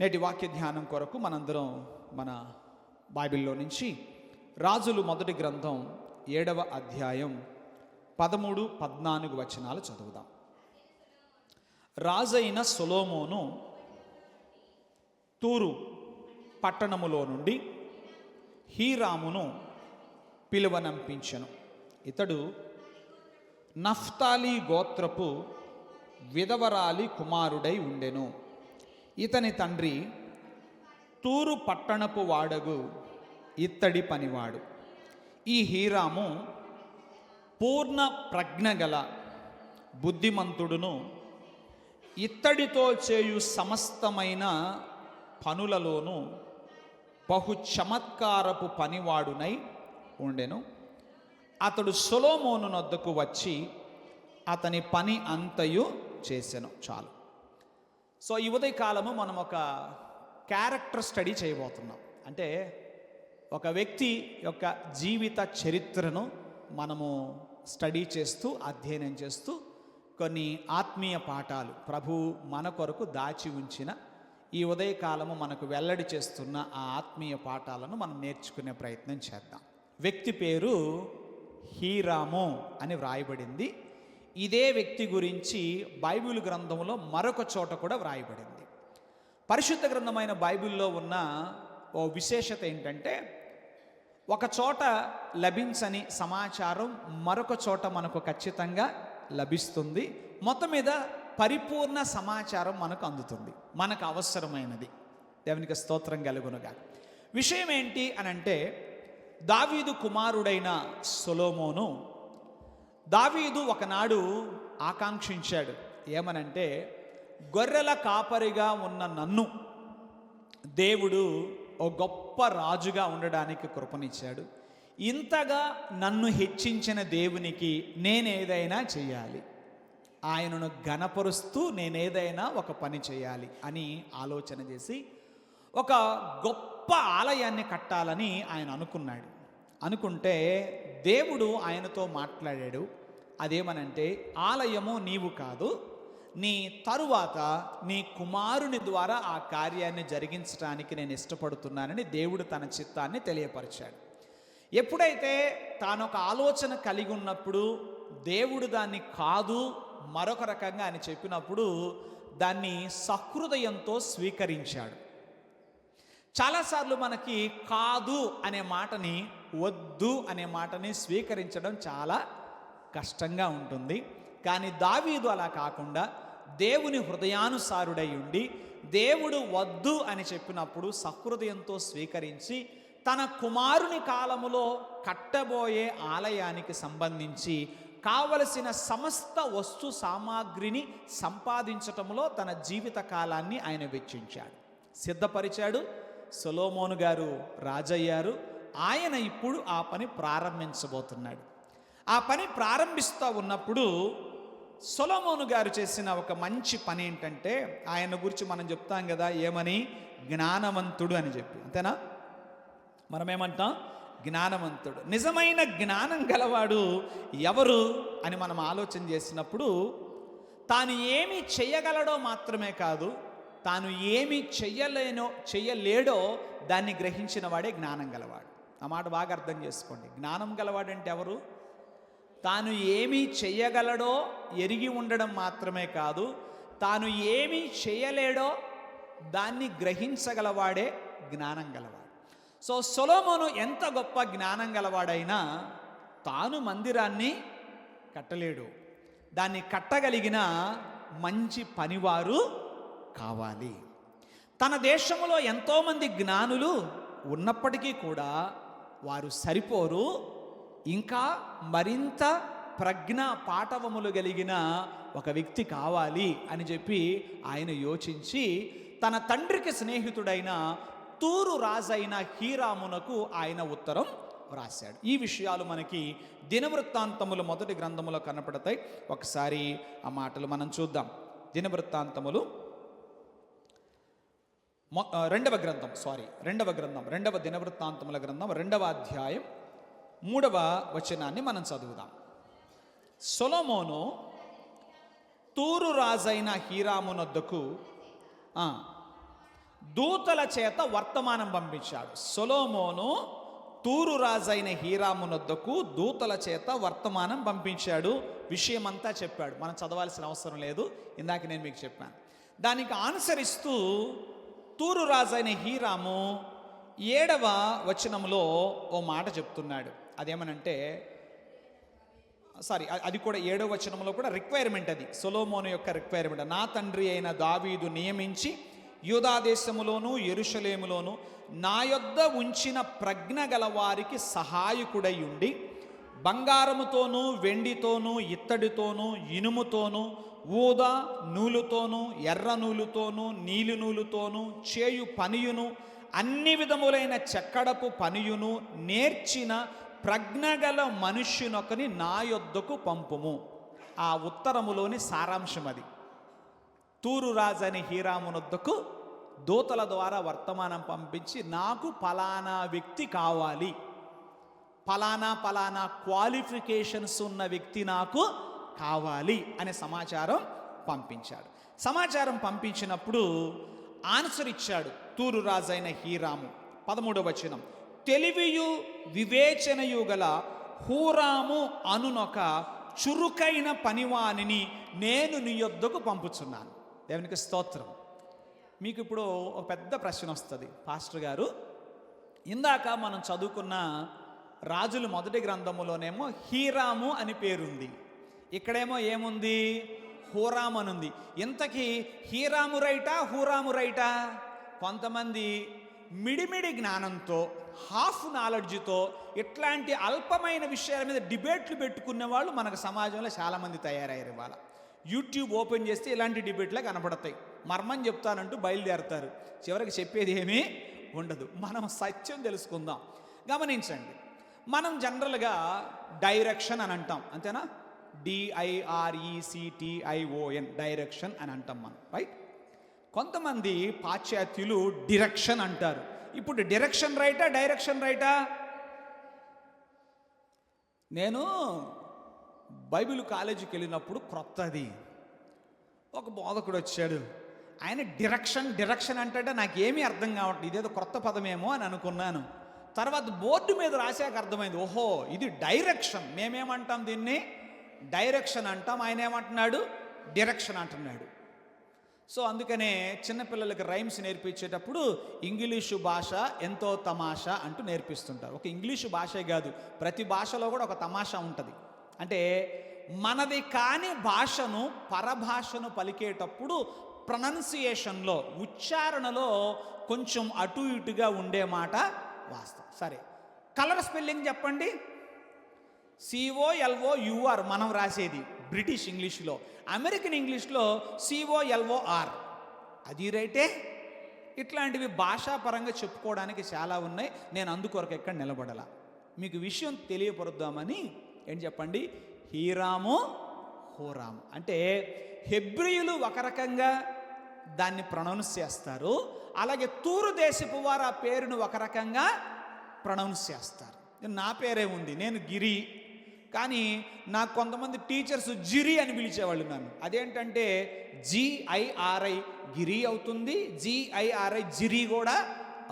నేటి వాక్య ధ్యానం కొరకు మనందరం మన బైబిల్లో నుంచి రాజులు మొదటి గ్రంథం 7వ అధ్యాయం 13-14 వచనాలు చదువుదాం. రాజైన సొలొమోను తూరు పట్టణములో నుండి హీరామును పిలువనంపించెను. ఇతడు నఫ్తాలి గోత్రపు విధవరాలి కుమారుడై ఉండెను. ఇతని తండ్రి తూరు పట్టణపు వాడగు ఇత్తడి పనివాడు. ఈ హీరాము పూర్ణ ప్రజ్ఞగల బుద్ధిమంతుడును, ఇత్తడితో చేయు సమస్తమైన పనులలోనూ బహు చమత్కారపు పనివాడునై ఉండెను. అతడు సొలొమోను నొద్దకు వచ్చి అతని పని అంతయు చేసెను. చాలు. సో ఈ ఉదయకాలము మనం ఒక క్యారెక్టర్ స్టడీ చేయబోతున్నాం. అంటే ఒక వ్యక్తి యొక్క జీవిత చరిత్రను మనము స్టడీ చేస్తూ అధ్యయనం చేస్తూ కొన్ని ఆత్మీయ పాఠాలు ప్రభు మన కొరకు దాచి ఉంచిన ఈ ఉదయకాలము మనకు వెల్లడి చేస్తున్న ఆ ఆత్మీయ పాఠాలను మనం నేర్చుకునే ప్రయత్నం చేద్దాం. వ్యక్తి పేరు హీరాము అని వ్రాయబడింది. ఇదే వ్యక్తి గురించి బైబిల్ గ్రంథంలో మరొక చోట కూడా వ్రాయబడింది. పరిశుద్ధ గ్రంథమైన బైబిల్లో ఉన్న ఓ విశేషత ఏంటంటే, ఒక చోట లభించని సమాచారం మరొక చోట మనకు ఖచ్చితంగా లభిస్తుంది. మొత్తం మీద పరిపూర్ణ సమాచారం మనకు అందుతుంది, మనకు అవసరమైనది. దేవునికి స్తోత్రం కలుగునుగా. విషయం ఏంటి అని అంటే, దావీదు కుమారుడైన సొలొమోను, దావీదు ఒకనాడు ఆకాంక్షించాడు. ఏమనంటే, గొర్రెల కాపరిగా ఉన్న నన్ను దేవుడు ఓ గొప్ప రాజుగా ఉండడానికి కృపనిచ్చాడు. ఇంతగా నన్ను హెచ్చించిన దేవునికి నేనేదైనా చేయాలి, ఆయనను ఘనపరుస్తూ నేనేదైనా ఒక పని చేయాలి అని ఆలోచన చేసి ఒక గొప్ప ఆలయాన్ని కట్టాలని ఆయన అనుకున్నాడు. అనుకుంటే దేవుడు ఆయనతో మాట్లాడాడు. అదేమనంటే, ఆలయము నీవు కాదు, నీ తరువాత నీ కుమారుని ద్వారా ఆ కార్యాన్ని జరిగించడానికి నేను ఇష్టపడుతున్నానని దేవుడు తన చిత్తాన్ని తెలియపరిచాడు. ఎప్పుడైతే తాను ఒక ఆలోచన కలిగి ఉన్నప్పుడు దేవుడు దాన్ని కాదు మరొక రకంగా అని చెప్పినప్పుడు దాన్ని సహృదయంతో స్వీకరించాడు. చాలాసార్లు మనకి కాదు అనే మాటని, వద్దు అనే మాటని స్వీకరించడం చాలా కష్టంగా ఉంటుంది. కానీ దావీదు అలా కాకుండా దేవుని హృదయానుసారుడై ఉండి దేవుడు వద్దు అని చెప్పినప్పుడు సహృదయంతో స్వీకరించి తన కుమారుని కాలములో కట్టబోయే ఆలయానికి సంబంధించి కావలసిన సమస్త వస్తు సామాగ్రిని సంపాదించటంలో తన జీవిత కాలాన్ని ఆయన వెచ్చించాడు, సిద్ధపరిచాడు. సొలొమోను గారు రాజయ్యారు. ఆయన ఇప్పుడు ఆ పని ప్రారంభించబోతున్నాడు. ఆ పని ప్రారంభిస్తూ ఉన్నప్పుడు సొలొమోను గారు చేసిన ఒక మంచి పని ఏంటంటే, ఆయన గురించి మనం చెప్తాం కదా, ఏమని? జ్ఞానవంతుడు అని చెప్పి. అంతేనా? మనం ఏమంటాం? జ్ఞానవంతుడు. నిజమైన జ్ఞానం గలవాడు ఎవరు అని మనం ఆలోచన చేసినప్పుడు, తాను ఏమి చేయగలడో మాత్రమే కాదు, తాను ఏమి చెయ్యలేడో దాన్ని గ్రహించిన వాడే జ్ఞానం గలవాడు. ఆ మాట బాగా అర్థం చేసుకోండి. జ్ఞానం గలవాడంటే ఎవరు? తాను ఏమి చెయ్యగలడో ఎరిగి ఉండడం మాత్రమే కాదు, తాను ఏమి చేయలేడో దాన్ని గ్రహించగలవాడే జ్ఞానం గలవాడు. సో సొలొమోను ఎంత గొప్ప జ్ఞానం గలవాడైనా తాను మందిరాన్ని కట్టలేడు. దాన్ని కట్టగలిగిన మంచి పనివారు కావాలి. తన దేశంలో ఎంతోమంది జ్ఞానులు ఉన్నప్పటికీ కూడా వారు సరిపోరు. ఇంకా మరింత ప్రజ్ఞా పాటవములు కలిగిన ఒక వ్యక్తి కావాలి అని చెప్పి ఆయన యోచించి తన తండ్రికి స్నేహితుడైన తూరు రాజైన హీరామునకు ఆయన ఉత్తరం వ్రాశాడు. ఈ విషయాలు మనకి దినవృత్తాంతములు మొదటి గ్రంథములో కనపడతాయి. ఒకసారి ఆ మాటలు మనం చూద్దాం. దినవృత్తాంతములు రెండవ దినవృత్తాంతముల గ్రంథం 2వ అధ్యాయం 3వ వచనాన్ని మనం చదువుదాం. సొలొమోను తూరు రాజైన హీరామునొద్దకు దూతల చేత వర్తమానం పంపించాడు. సొలొమోను తూరు రాజైన హీరామునొద్దకు దూతల చేత వర్తమానం పంపించాడు. విషయమంతా చెప్పాడు. మనం చదవాల్సిన అవసరం లేదు, ఇందాక నేను మీకు చెప్పాను. దానికి ఆన్సర్ ఇస్తూ తూరు రాజైన హీరాము 7వ వచనంలో ఓ మాట చెప్తున్నాడు. అదేమనంటే అది కూడా 7వ వచనంలో కూడా రిక్వైర్మెంట్, అది సొలొమోను యొక్క రిక్వైర్మెంట్. నా తండ్రి అయిన దావీదు నియమించి యూదా దేశములోను యెరూషలేములోను నా యొద్ద ఉంచిన ప్రజ్ఞ గల వారికి సహాయకుడై ఉండి బంగారముతోనూ వెండితోనూ ఇత్తడితోనూ ఇనుముతోనూ ఊదా నూలుతోనూ ఎర్ర నూలుతోనూ నీలి నూలుతోనూ చేయు పనియును అన్ని విధములైన చెక్కడపు పనియును నేర్చిన ప్రజ్ఞగల మనుష్యునొకని నా యొద్దకు పంపుము. ఆ ఉత్తరములోని సారాంశం అది. తూరు రాజని హీరామునొద్దకు దూతల ద్వారా వర్తమానం పంపించి నాకు పలానా వ్యక్తి కావాలి, పలానా క్వాలిఫికేషన్స్ ఉన్న వ్యక్తి నాకు కావాలి అనే సమాచారం పంపించాడు. సమాచారం పంపించినప్పుడు ఆన్సర్ ఇచ్చాడు తూరు రాజైన హీరాము. 13వ వచనం, తెలివియు వివేచనయు గల హూరాము అనునొక చురుకైన పనివానిని నేను నీ యొద్దకు పంపుచున్నాను. దేవునికి స్తోత్రం. మీకు ఇప్పుడు ఒక పెద్ద ప్రశ్న వస్తుంది, పాస్టర్ గారు, ఇందాక మనం చదువుకున్న రాజుల మొదటి గ్రంథములోనేమో హీరాము అని పేరుంది, ఇక్కడేమో ఏముంది, హూరాము అని ఉంది. ఇంతకీ హీరాము రైటా హూరాము రైటా? కొంతమంది మిడిమిడి జ్ఞానంతో, హాఫ్ నాలెడ్జ్తో ఇట్లాంటి అల్పమైన విషయాల మీద డిబేట్లు పెట్టుకునే వాళ్ళు మనకు సమాజంలో చాలామంది తయారయ్యారు. ఇవాళ యూట్యూబ్ ఓపెన్ చేస్తే ఇలాంటి డిబేట్లే కనపడతాయి. మర్మం చెప్తానంటూ బయలుదేరతారు, చివరికి చెప్పేది ఏమీ ఉండదు. మనం సత్యం తెలుసుకుందాం. గమనించండి, మనం జనరల్గా డైరెక్షన్ అని అంటాం, అంతేనా? DIRECTION, డైరెక్షన్ అని అంటాం మనం, రైట్? కొంతమంది పాశ్చాత్యులు డిరెక్షన్ అంటారు. ఇప్పుడు డిరెక్షన్ రైటా డైరెక్షన్ రైటా? నేను బైబిల్ కాలేజీకి వెళ్ళినప్పుడు క్రొత్తది ఒక బోధకుడు వచ్చాడు. ఆయన డిరెక్షన్ అంటే నాకేమీ అర్థం కావట్లేదు, ఇదేదో క్రొత్త పదమేమో అని అనుకున్నాను. తర్వాత బోర్డు మీద రాశాక అర్థమైంది, ఓహో ఇది డైరెక్షన్. మేమేమంటాం దీన్ని? డైరెక్షన్ అంటాం. ఆయన ఏమంటున్నాడు? డిరెక్షన్ అంటున్నాడు. సో అందుకనే చిన్నపిల్లలకి రైమ్స్ నేర్పించేటప్పుడు ఇంగ్లీషు భాష ఎంతో తమాషా అంటూ నేర్పిస్తుంటారు. ఒక ఇంగ్లీషు భాషే కాదు, ప్రతి భాషలో కూడా ఒక తమాషా ఉంటుంది. అంటే మనది కాని భాషను, పరభాషను పలికేటప్పుడు ప్రొనౌన్సియేషన్లో, ఉచ్చారణలో కొంచెం అటు ఇటుగా ఉండే మాట వాస్తవం. సరే, కలర్ స్పెల్లింగ్ చెప్పండి. COLOUR మనం రాసేది బ్రిటిష్ ఇంగ్లీష్లో, అమెరికన్ ఇంగ్లీష్లో COLOR, అది రైటే. ఇట్లాంటివి భాషాపరంగా చెప్పుకోవడానికి చాలా ఉన్నాయి. నేను అందుకొరకు ఎక్కడ నిలబడాల, మీకు విషయం తెలియపరుద్దామని. ఏంటి చెప్పండి? హీరాము హూరాము అంటే హెబ్రీయులు ఒక రకంగా దాన్ని ప్రొనౌన్స్ చేస్తారు, అలాగే తూరు దేశపు వారు ఆ పేరును ఒక రకంగా ప్రొనౌన్స్ చేస్తారు. నా పేరే ఉంది, నేను గిరి, కానీ నాకు కొంతమంది టీచర్స్ జిరి అని పిలిచేవాళ్ళు నన్ను. అదేంటంటే GIRI గిరి అవుతుంది, GIRI జిరి కూడా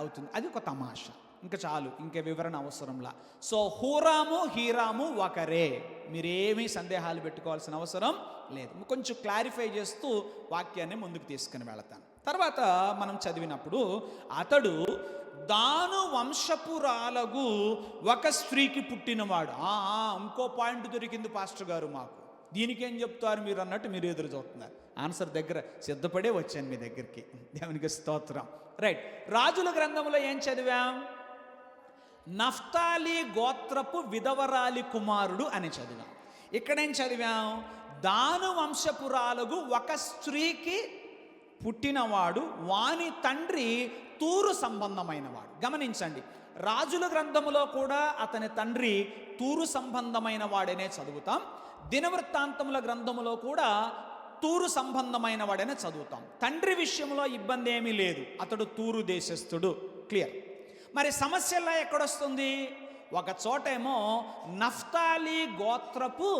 అవుతుంది. అది ఒక తమాషా. ఇంకా చాలు, ఇంకా వివరణ అవసరంలా. సో హూరాము హీరాము ఒకరే, మీరేమీ సందేహాలు పెట్టుకోవాల్సిన అవసరం లేదు. కొంచెం క్లారిఫై చేస్తూ వాక్యాన్ని ముందుకు తీసుకుని వెళతాను. తర్వాత మనం చదివినప్పుడు అతడు దాను వంశపురాలగు ఒక స్త్రీకి పుట్టినవాడు. ఇంకో పాయింట్ దొరికింది పాస్టర్ గారు మాకు, దీనికేం చెప్తారు మీరు అన్నట్టు మీరు ఎదురు చూస్తున్నారు. ఆన్సర్ దగ్గర సిద్ధపడే వచ్చాను మీ దగ్గరికి. దేవునికి స్తోత్రం. రైట్, రాజుల గ్రంథంలో ఏం చదివాం? నఫ్తాలి గోత్రపు విధవరాలి కుమారుడు అని చదివాం. ఇక్కడేం చదివాం? దాను వంశపురాలగు ఒక స్త్రీకి పుట్టినవాడు, వాని తండ్రి తూరు సంబంధమైనవాడు. గమనించండి, రాజుల గ్రంథములో కూడా అతని తండ్రి తూరు సంబంధమైన వాడనే చదువుతాం, దినవృత్తాంతముల గ్రంథములో కూడా తూరు సంబంధమైన వాడనే చదువుతాం. తండ్రి విషయంలో ఇబ్బంది ఏమీ లేదు, అతడు తూరు దేశస్థుడు, క్లియర్. మరి సమస్యలా ఎక్కడొస్తుంది? ఒక చోటేమో నఫ్తాలి గోత్రపు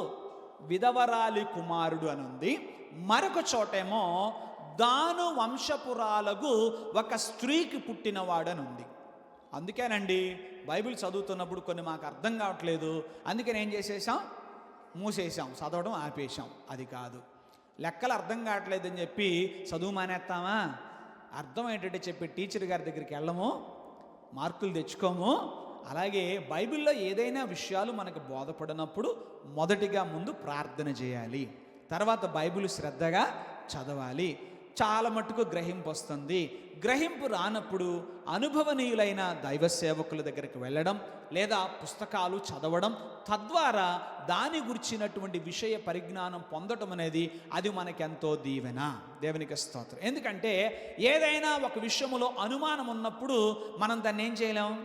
విధవరాలి కుమారుడు అని ఉంది, మరొక చోటేమో దాను వంశపురాలకు ఒక స్త్రీకి పుట్టినవాడని ఉంది. అందుకేనండి బైబిల్ చదువుతున్నప్పుడు కొన్ని మాకు అర్థం కావట్లేదు, అందుకని ఏం చేసేసాం, మూసేసాం, చదవడం ఆపేసాం. అది కాదు, లెక్కలు అర్థం కావట్లేదని చెప్పి చదువు మానేస్తామా? అర్థం ఏంటంటే చెప్పి టీచర్ గారి దగ్గరికి వెళ్ళము, మార్కులు తెచ్చుకోము. అలాగే బైబిల్లో ఏదైనా విషయాలు మనకు బోధపడినప్పుడు మొదటిగా ముందు ప్రార్థన చేయాలి, తర్వాత బైబిల్ శ్రద్ధగా చదవాలి. చాలా మట్టుకు గ్రహింపు వస్తుంది. గ్రహింపు రానప్పుడు అనుభవనీయులైన దైవ సేవకుల దగ్గరికి వెళ్ళడం లేదా పుస్తకాలు చదవడం, తద్వారా దాని గురించినటువంటి విషయ పరిజ్ఞానం పొందటం అనేది అది మనకెంతో దీవెన. దేవునికి స్తోత్రం. ఎందుకంటే ఏదైనా ఒక విషయంలో అనుమానం ఉన్నప్పుడు మనం దాన్ని ఏం చేయలేం,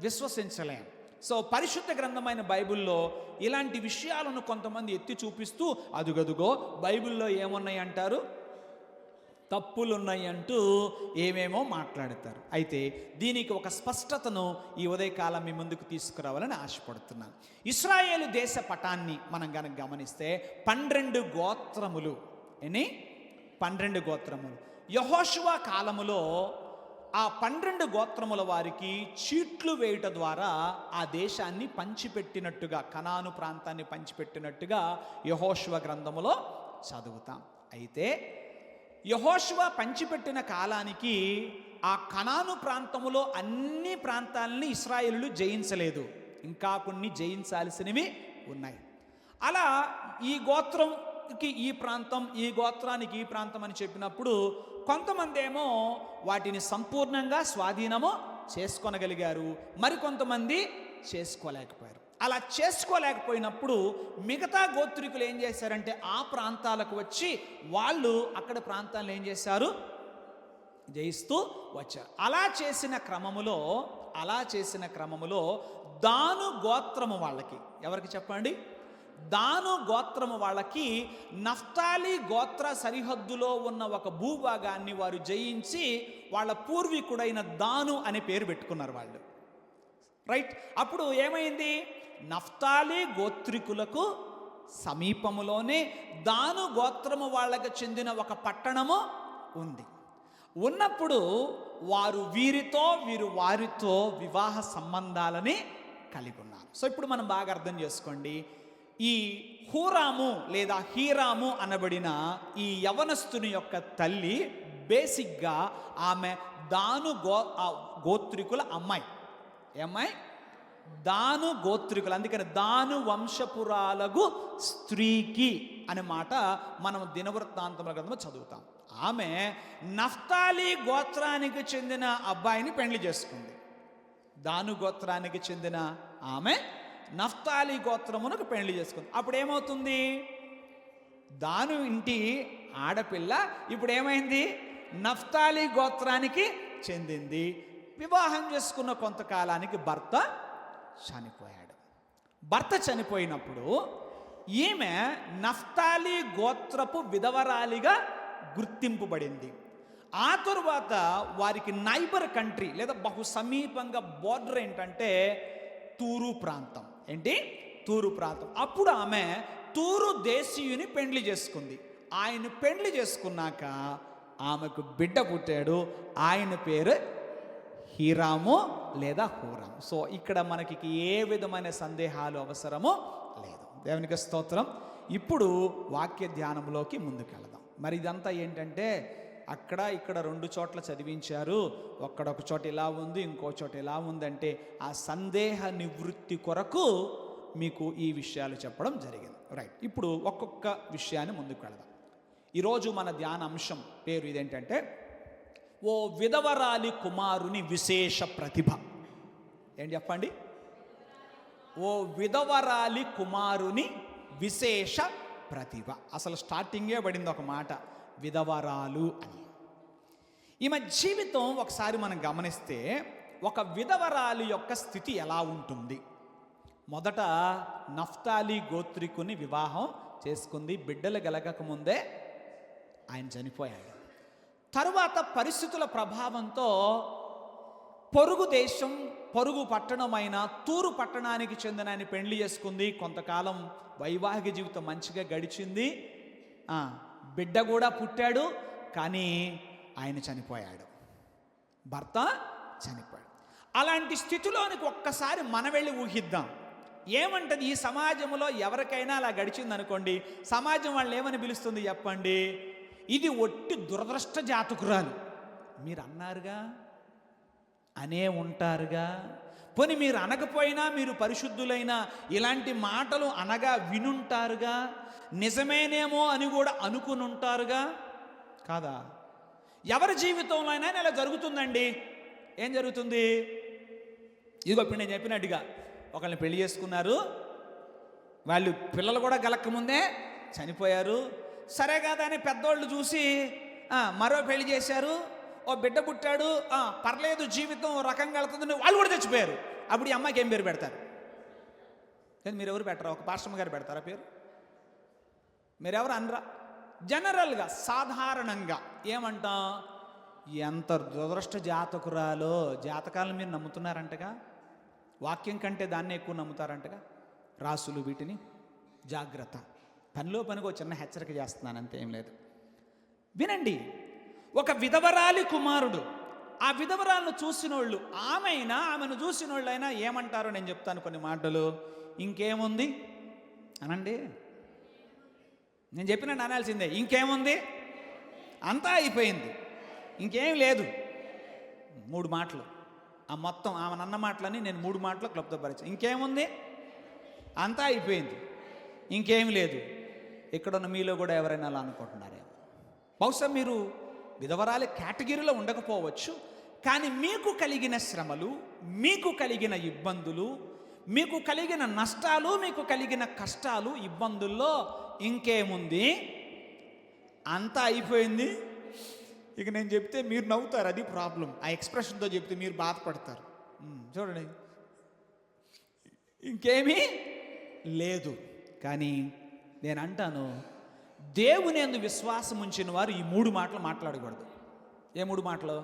విశ్వసించలేం. సో పరిశుద్ధ గ్రంథమైన బైబిల్లో ఇలాంటి విషయాలను కొంతమంది ఎత్తి చూపిస్తూ అదుగదుగో బైబిల్లో ఏమున్నాయి అంటారు, తప్పులున్నాయి అంటూ ఏమేమో మాట్లాడతారు. అయితే దీనికి ఒక స్పష్టతను ఈ ఉదయకాలం మీ ముందుకు తీసుకురావాలని ఆశపడుతున్నాను. ఇశ్రాయేలు దేశ పటాన్ని మనం కనుక గమనిస్తే 12 గోత్రములు, 12 గోత్రములు. యెహోషువ కాలములో ఆ 12 గోత్రముల వారికి చీట్లు వేయుట ద్వారా ఆ దేశాన్ని పంచిపెట్టినట్టుగా, కనాను ప్రాంతాన్ని పంచిపెట్టినట్టుగా యెహోషువ గ్రంథములో చదువుతాం. అయితే యెహోషువ పంచిపెట్టిన కాలానికి ఆ కనాను ప్రాంతములో అన్ని ప్రాంతాలని ఇశ్రాయేలులు జయించలేదు, ఇంకా కొన్ని జయించాల్సినవి ఉన్నాయి. అలా ఈ గోత్రంకి ఈ ప్రాంతం, ఈ గోత్రానికి ఈ ప్రాంతం అని చెప్పినప్పుడు కొంతమంది ఏమో వాటిని సంపూర్ణంగా స్వాధీనము చేసుకొనగలిగారు, మరికొంతమంది చేసుకోలేకపోయారు. అలా చేసుకోలేకపోయినప్పుడు మిగతా గోత్రికులు ఏం చేశారంటే ఆ ప్రాంతాలకు వచ్చి వాళ్ళు అక్కడ ప్రాంతాలను ఏం చేశారు, జయిస్తూ వచ్చారు. అలా చేసిన క్రమములో దాను గోత్రము వాళ్ళకి, ఎవరికి చెప్పండి, దాను గోత్రము వాళ్ళకి నఫ్తాలి గోత్ర సరిహద్దులో ఉన్న ఒక భూభాగాన్ని వారు జయించి వాళ్ళ పూర్వీకుడైన దాను అనే పేరు పెట్టుకున్నారు వాళ్ళు. రైట్. అప్పుడు ఏమైంది, నఫ్తాలి గోత్రికులకు సమీపములోనే దాను గోత్రము వాళ్ళకి చెందిన ఒక పట్టణము ఉంది. ఉన్నప్పుడు వారు వీరు వారితో వివాహ సంబంధాలని కలిగి ఉన్నారు. సో ఇప్పుడు మనం బాగా అర్థం చేసుకోండి, ఈ హూరాము లేదా హీరాము అనబడిన ఈ యవనస్తుని యొక్క తల్లి బేసిక్గా ఆమె దాను గోత్రికుల అమ్మాయి. ఏమ్మాయి? దాను గోత్రికులు. అందుకని దాను వంశపురాలకు స్త్రీకి అనే మాట మనం దినవృత్తాంతముల గ్రంథంలో చదువుతాం. ఆమె నఫ్తాలి గోత్రానికి చెందిన అబ్బాయిని పెండ్లి చేసుకుంది. దాను గోత్రానికి చెందిన ఆమె నఫ్తాలి గోత్రమునకు పెండ్లి చేసుకుంది. అప్పుడు ఏమవుతుంది, దాను ఇంటి ఆడపిల్ల ఇప్పుడు ఏమైంది, నఫ్తాలి గోత్రానికి చెందింది. వివాహం చేసుకున్న కొంతకాలానికి భర్త చనిపోయాడు. భర్త చనిపోయినప్పుడు ఈమె నఫ్తాలి గోత్రపు విధవరాలిగా గుర్తింపబడింది. ఆ తరువాత వారికి నైబర్ కంట్రీ లేదా బహు సమీపంగా బోర్డర్ ఏంటంటే తూరు ప్రాంతం. ఏంటి? తూరు ప్రాంతం. అప్పుడు ఆమె తూరు దేశీయుని పెండ్లి చేసుకుంది. ఆయన పెండ్లి చేసుకున్నాక ఆమెకు బిడ్డ పుట్టాడు. ఆయన పేరు హీరాము లేదా హూరాము. సో ఇక్కడ మనకి ఏ విధమైన సందేహాలు అవసరమో లేదు. దేవునికి స్తోత్రం. ఇప్పుడు వాక్య ధ్యానంలోకి ముందుకెళ్దాం. మరి ఇదంతా ఏంటంటే అక్కడ ఇక్కడ 2 చోట్ల చదివించారు, ఒక్కడొక చోట ఇలా ఉంది, ఇంకో చోట ఇలా ఉందంటే ఆ సందేహ నివృత్తి కొరకు మీకు ఈ విషయాలు చెప్పడం జరిగింది. రైట్. ఇప్పుడు ఒక్కొక్క విషయాన్ని ముందుకు వెళదాం. ఈరోజు మన ధ్యాన అంశం పేరు ఇదేంటంటే ఓ విధవరాలి కుమారుని విశేష ప్రతిభ. ఏంటి చెప్పండి? ఓ విధవరాలి కుమారుని విశేష ప్రతిభ. అసలు స్టార్టింగే పడింది ఒక మాట, విధవరాలు అని. ఈమె జీవితం ఒకసారి మనం గమనిస్తే ఒక విధవరాలి యొక్క స్థితి ఎలా ఉంటుంది? మొదట నఫ్తాలి గోత్రికుని వివాహం చేసుకుంది. బిడ్డలు కలగకముందే ఆయన చనిపోయాడు. తరువాత పరిస్థితుల ప్రభావంతో పొరుగు దేశం, పొరుగు పట్టణమైన తూరు పట్టణానికి చెందిన ఆయన పెళ్లి చేసుకుంది. కొంతకాలం వైవాహిక జీవితం మంచిగా గడిచింది. బిడ్డ కూడా పుట్టాడు. కానీ ఆయన చనిపోయాడు, భర్త చనిపోయాడు. అలాంటి స్థితిలోనికి ఒక్కసారి మనం వెళ్ళి ఊహిద్దాం. ఏమంటది ఈ సమాజంలో ఎవరికైనా అలా గడిచిందనుకోండి, సమాజం వాళ్ళు ఏమని పిలుస్తుంది చెప్పండి? ఇది ఒట్టి దురదృష్ట జాతకురాలు. మీరు అన్నారుగా, అనే ఉంటారుగా. పోనీ మీరు అనకపోయినా, మీరు పరిశుద్ధులైనా ఇలాంటి మాటలు అనగా వినుంటారుగా, నిజమేనేమో అని కూడా అనుకుని ఉంటారుగా, కాదా? ఎవరి జీవితంలో అయినా ఇలా జరుగుతుందండి. ఏం జరుగుతుంది? ఇదిగో ఇప్పుడు నేను చెప్పినట్టుగా ఒకళ్ళని పెళ్లి చేసుకున్నారు, వాళ్ళు పిల్లలు కూడా గలక్కముందే చనిపోయారు. సరే కదా అని పెద్దోళ్ళు చూసి మరో పెళ్లి చేశారు, ఓ బిడ్డ పుట్టాడు, పర్లేదు జీవితం రకంగా వెళ్తుందని వాళ్ళు కూడా చచ్చిపోయారు. అప్పుడు ఈ అమ్మాయికి ఏం పేరు పెడతారు? కానీ మీరు ఎవరు పెట్టరా? ఒక పాస్టమ్ గారు పెడతారా పేరు? మీరెవరు అనరా? జనరల్గా సాధారణంగా ఏమంటాం? ఎంత దురదృష్ట జాతకురాలో. జాతకాలను మీరు నమ్ముతున్నారంటగా, వాక్యం కంటే దాన్ని ఎక్కువ నమ్ముతారంటగా. రాసులు వీటిని జాగ్రత్త. పనిలో పనికో చిన్న హెచ్చరిక చేస్తున్నాను, అంతే, ఏం లేదు. వినండి, ఒక విధవరాలి కుమారుడు. ఆ విధవరాలను చూసినోళ్ళు, ఆమెను చూసినోళ్ళు అయినా ఏమంటారో నేను చెప్తాను కొన్ని మాటలు. ఇంకేముంది అనండి, నేను చెప్పినట్టు అనాల్సిందే. ఇంకేముంది, అంతా అయిపోయింది, ఇంకేం లేదు. 3 మాటలు, ఆ మొత్తం ఆమె అన్న మాటలని నేను 3 మాటలు క్లుప్తపరిచాను. ఇంకేముంది, అంతా అయిపోయింది, ఇంకేం లేదు. ఇక్కడున్న మీలో కూడా ఎవరైనా అలా అనుకుంటున్నారేమో. బహుశా మీరు విధవరాలి కేటగిరీలో ఉండకపోవచ్చు, కానీ మీకు కలిగిన శ్రమలు, మీకు కలిగిన ఇబ్బందులు, మీకు కలిగిన నష్టాలు, మీకు కలిగిన కష్టాలు, ఇబ్బందుల్లో ఇంకేముంది, అంతా అయిపోయింది. ఇక నేను చెప్తే మీరు నవ్వుతారు, అది ప్రాబ్లం. ఆ ఎక్స్ప్రెషన్తో చెప్తే మీరు బాధపడతారు. చూడండి, ఇంకేమీ లేదు. కానీ నేను అంటాను, దేవుని యందు విశ్వాసం ఉంచిన వారు ఈ 3 మాటలు మాట్లాడకూడదు. ఏ 3 మాటలు?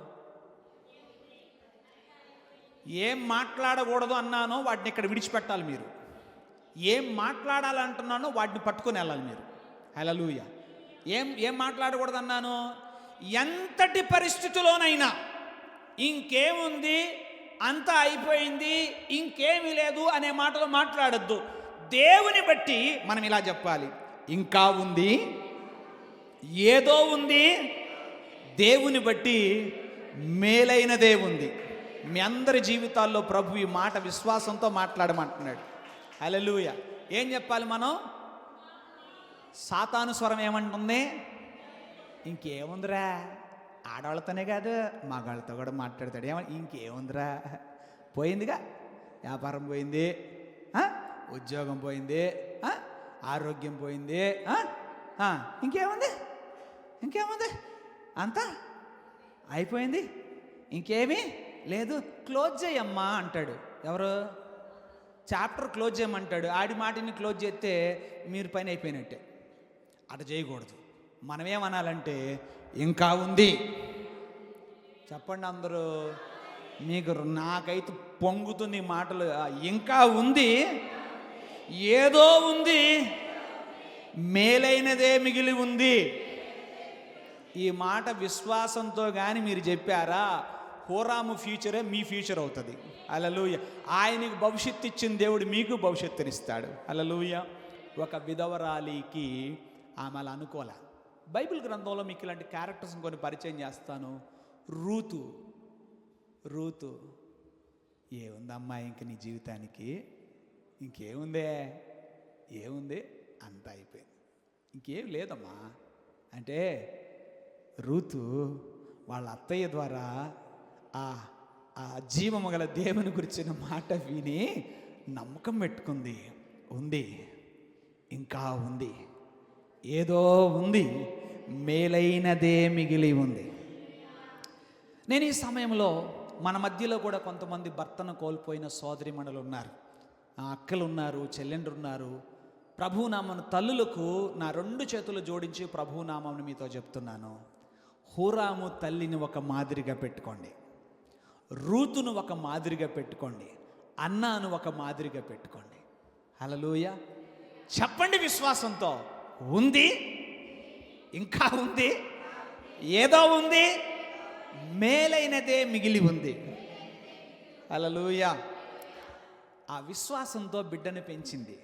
ఏం మాట్లాడకూడదు అన్నానో వాటిని ఇక్కడ విడిచిపెట్టాలి మీరు. ఏం మాట్లాడాలంటున్నానో వాటిని పట్టుకొని వెళ్ళాలి మీరు. హల్లెలూయా. ఏం మాట్లాడకూడదు అన్నాను? ఎంతటి పరిస్థితిలోనైనా ఇంకేముంది, అంతా అయిపోయింది, ఇంకేమీ లేదు అనే మాటలు మాట్లాడద్దు. దేవుని బట్టి మనం ఇలా చెప్పాలి, ఇంకా ఉంది, ఏదో ఉంది, దేవుని బట్టి మేలైనదే ఉంది. మీ అందరి జీవితాల్లో ప్రభు ఈ మాట విశ్వాసంతో మాట్లాడమంటున్నాడు. హల్లెలూయా. ఏం చెప్పాలి మనం? సాతాను స్వరం ఏమంటుంది? ఇంకేముందిరా, ఆడవాళ్ళతోనే కాదు మగాళ్ళతో కూడా మాట్లాడతాడు. ఇంకేముందిరా, పోయిందిగా, వ్యాపారం పోయింది, ఉద్యోగం పోయింది, ఆరోగ్యం పోయింది, ఇంకేముంది, అంతా అయిపోయింది, ఇంకేమీ లేదు, క్లోజ్ చేయమ్మా అంటాడు. ఎవరు? Chapter close చేయమంటాడు. ఆడి మాటని క్లోజ్ చేస్తే మీరు పని అయిపోయినట్టే. అటు చేయకూడదు. మనమేమనాలంటే ఇంకా ఉంది. చెప్పండి అందరూ. మీకు నాకైతే పొంగుతుంది మాటలు. ఇంకా ఉంది, ఏదో ఉంది, మేలైనదే మిగిలి ఉంది. ఈ మాట విశ్వాసంతో కానీ మీరు చెప్పారా, హోరాము ఫ్యూచరే మీ ఫ్యూచర్ అవుతుంది. హల్లెలూయా. ఆయనకు భవిష్యత్తు ఇచ్చిన దేవుడు మీకు భవిష్యత్తునిస్తాడు. హల్లెలూయా. ఒక విధవరాలికి ఆమె అలా అనుకోలే. బైబిల్ గ్రంథంలో మీకు ఇలాంటి క్యారెక్టర్స్ కొన్ని పరిచయం చేస్తాను. రూతు ఏముందమ్మా ఇంక నీ జీవితానికి, ఏముంది, అంతా అయిపోయింది, ఇంకేం లేదమ్మా అంటే, రూతు వాళ్ళ అత్తయ్య ద్వారా ఆ జీవము గల దేవుని గురించిన మాట విని నమ్మకం పెట్టుకుంది. ఉంది, ఇంకా ఉంది, ఏదో ఉంది, మేలైనదే మిగిలి ఉంది. నేను ఈ సమయంలో మన మధ్యలో కూడా కొంతమంది భర్తను కోల్పోయిన సోదరిమణులు ఉన్నారు, అక్కలు ఉన్నారు, చెల్లెండ్రు ఉన్నారు. ప్రభునామను తల్లులకు నా 2 చేతులు జోడించి ప్రభునామను మీతో చెప్తున్నాను. హూరాము తల్లిని ఒక మాదిరిగా పెట్టుకోండి, రూతును ఒక మాదిరిగా పెట్టుకోండి, అన్నాను ఒక మాదిరిగా పెట్టుకోండి. హల్లెలూయా. చెప్పండి విశ్వాసంతో, ఉంది, ఇంకా ఉంది, ఏదో ఉంది, మేలైనదే మిగిలి ఉంది. హల్లెలూయా. ఆ విశ్వాసంతో బిడ్డను పెంచింది,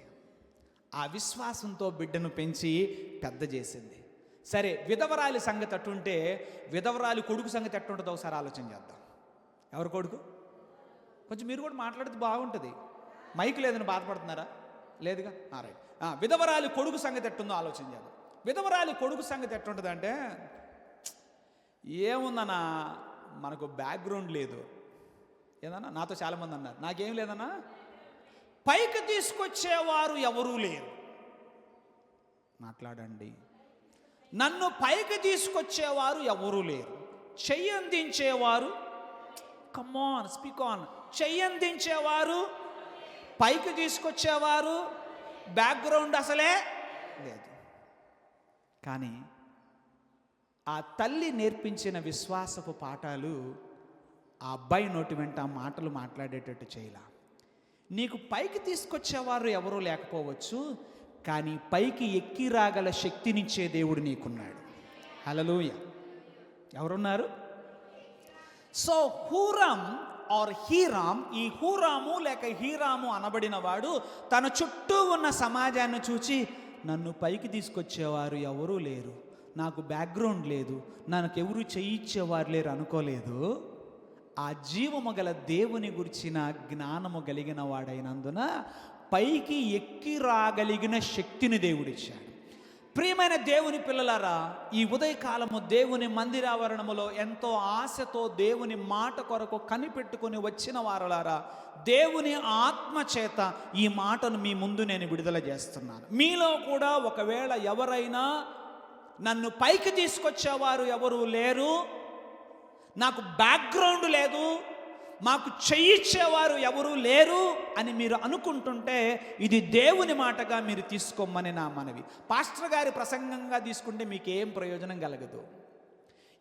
ఆ విశ్వాసంతో బిడ్డను పెంచి పెద్ద చేసింది. సరే, విధవరాలి సంగతి అట్టుంటే విధవరాలి కొడుకు సంగతి ఎట్టుంటుందో ఒకసారి ఆలోచన చేద్దాం. ఎవరు కొడుకు? కొంచెం మీరు కూడా మాట్లాడితే బాగుంటుంది. మైక్ లేదని బాధపడుతున్నారా? లేదుగా, రైట్. విధవరాలి కొడుకు సంగతి ఎట్టుందో ఆలోచన చేద్దాం. విధవరాలి కొడుకు సంగతి ఎట్టుంటుంది అంటే, ఏముందన్నా మనకు బ్యాక్గ్రౌండ్ లేదు. ఏదన్నా నాతో చాలామంది అన్నారు, నాకేం లేదన్నా, పైకి తీసుకొచ్చేవారు ఎవరూ లేరు. మాట్లాడండి. నన్ను పైకి తీసుకొచ్చేవారు ఎవరూ లేరు. చెయ్యందించేవారు, కమాన్ స్పీక్ ఆన్, చెయ్యందించేవారు, పైకి తీసుకొచ్చేవారు, బ్యాక్గ్రౌండ్ అసలే లేదు. కానీ ఆ తల్లి నేర్పించిన విశ్వాసపు పాఠాలు ఆ అబ్బాయి నోటి వెంట ఆ మాటలు మాట్లాడేటట్టు చేయలా. నీకు పైకి తీసుకొచ్చేవారు ఎవరూ లేకపోవచ్చు, కానీ పైకి ఎక్కి రాగల శక్తినిచ్చే దేవుడు నీకున్నాడు. హల్లెలూయా. ఎవరున్నారు? సో హూరాం ఆర్ హీరాం, ఈ హూరాము లేక హీరాము అనబడిన వాడు తన చుట్టూ ఉన్న సమాజాన్ని చూచి, నన్ను పైకి తీసుకొచ్చేవారు ఎవరూ లేరు, నాకు బ్యాక్గ్రౌండ్ లేదు, నాకెవరు చేయించేవారు లేరు అనుకోలేదు. ఆ జీవము గల దేవుని గురించిన జ్ఞానము కలిగిన వాడైనందున పైకి ఎక్కి రాగలిగిన శక్తిని దేవుడిచ్చాడు. ప్రియమైన దేవుని పిల్లలారా, ఈ ఉదయకాలము దేవుని మందిరావరణములో ఎంతో ఆశతో దేవుని మాట కొరకు కనిపెట్టుకుని వచ్చిన వారలారా, దేవుని ఆత్మ చేత ఈ మాటను మీ ముందు నేను విడుదల చేస్తున్నాను. మీలో కూడా ఒకవేళ ఎవరైనా నన్ను పైకి తీసుకొచ్చేవారు ఎవరు లేరు, నాకు బ్యాక్గ్రౌండ్ లేదు, మాకు చేయించేవారు ఎవరూ లేరు అని మీరు అనుకుంటుంటే, ఇది దేవుని మాటగా మీరు తీసుకోమని నా మనవి. పాస్టర్ గారి ప్రసంగంగా తీసుకుంటే మీకు ఏం ప్రయోజనం కలగదు.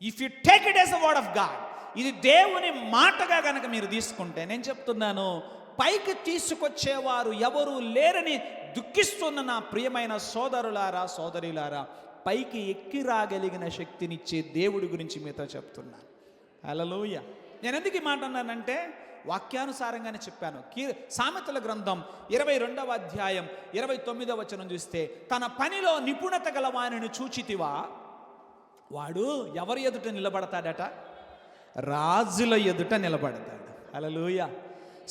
If you take it as a word of God, ఇది దేవుని మాటగా గనక మీరు తీసుకుంటే, నేను చెప్తున్నాను, పైకి తీసుకొచ్చేవారు ఎవరు లేరని దుఃఖిస్తున్న నా ప్రియమైన సోదరులారా, సోదరులారా, పైకి ఎక్కి రాగలిగిన శక్తినిచ్చే దేవుడి గురించి మీతో చెప్తున్నాను. హల్లెలూయా. నేను ఎందుకు ఈ మాట అన్నానంటే, వాక్యానుసారంగానే చెప్పాను. సామెతల గ్రంథం 22వ అధ్యాయం 29వ వచనం చూస్తే, తన పనిలో నిపుణత గల వానిని చూచితివా, వాడు ఎవరి ఎదుట నిలబడతాడట? రాజుల ఎదుట నిలబడతాడు. హల్లెలూయా.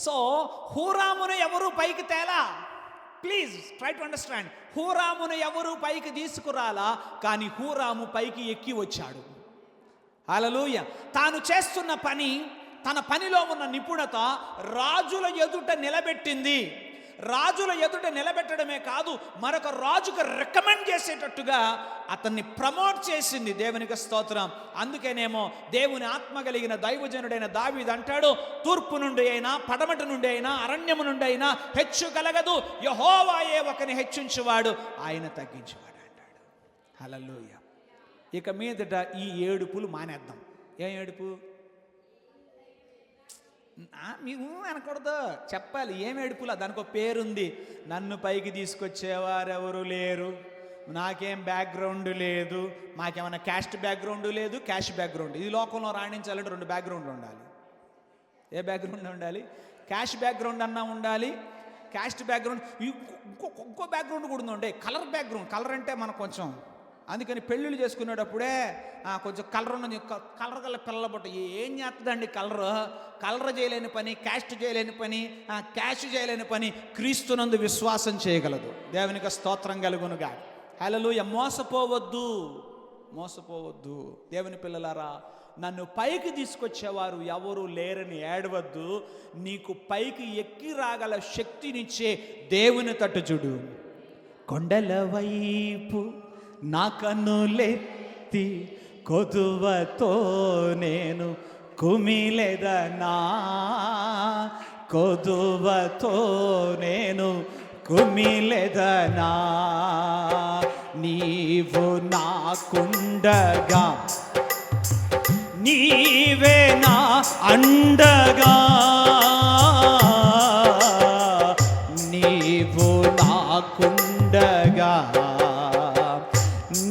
సో హూరామును ఎవరు పైకి తేలా? Please try to understand. హూరామును ఎవరు పైకి తీసుకురాలా, కానీ హూరాము పైకి ఎక్కి వచ్చాడు. హల్లెలూయా. తాను చేస్తున్న పని, తన పనిలో ఉన్న నిపుణత రాజుల ఎదుట నిలబెట్టింది. రాజుల ఎదుట నిలబెట్టడమే కాదు, మరొక రాజుకు రికమెండ్ చేసేటట్టుగా అతన్ని ప్రమోట్ చేసింది. దేవునికి స్తోత్రం. అందుకేనేమో దేవుని ఆత్మ కలిగిన దైవజనుడైన దావీదు అంటాడు, తూర్పు నుండి అయినా, పడమటి నుండి అయినా, అరణ్యము నుండి అయినా హెచ్చు కలగదు, యెహోవాయే ఒకని హెచ్చించువాడు, ఆయన తగ్గించువాడు అంటాడు. హల్లెలూయా. ఇక మీదట ఈ ఏడుపులు మానేద్దాం. ఏం ఏడుపు? మేము అనకూడదు, చెప్పాలి. ఏం ఏడుపులా? దానికి ఒక పేరుంది. నన్ను పైకి తీసుకొచ్చేవారెవరు లేరు, నాకేం బ్యాక్గ్రౌండ్ లేదు, మాకేమైనా క్యాస్ట్ బ్యాక్గ్రౌండ్ లేదు, క్యాష్ బ్యాక్గ్రౌండ్. ఈ లోకంలో రాణించాలంటే 2 బ్యాక్గ్రౌండ్లు ఉండాలి. ఏ బ్యాక్గ్రౌండ్ ఉండాలి? క్యాష్ బ్యాక్గ్రౌండ్ అన్నా ఉండాలి, క్యాస్ట్ బ్యాక్గ్రౌండ్, ఇంకో బ్యాక్గ్రౌండ్ కూడా ఉందండి, కలర్ బ్యాక్గ్రౌండ్. కలర్ అంటే మనకు కొంచెం, అందుకని పెళ్ళిళ్ళు చేసుకునేటప్పుడే కొంచెం కలర్ ఉన్నది, కలర్ గల పిల్లల బొట్ట. ఏం చేస్తుందండి కలర్ చేయలేని పని, క్యాస్ట్ చేయలేని పని, క్యాష్ చేయలేని పని క్రీస్తునందు విశ్వాసం చేయగలదు. దేవునికి స్తోత్రం కలుగునుగా. హల్లెలూయా. మోసపోవద్దు, మోసపోవద్దు. దేవుని పిల్లలారా, నన్ను పైకి తీసుకొచ్చేవారు ఎవరు లేరని ఏడవద్దు. నీకు పైకి ఎక్కి రాగల శక్తినిచ్చే దేవుని తట్టు చూడు. కొండల వైపు నా కన్నులెత్తి కొదువతో నేను కుమిలెదనా, కొదువతో నేను కుమిలెదనా, నీవు నాకుండగా, నీవే నా అండగా, నీవు నాకుండగా,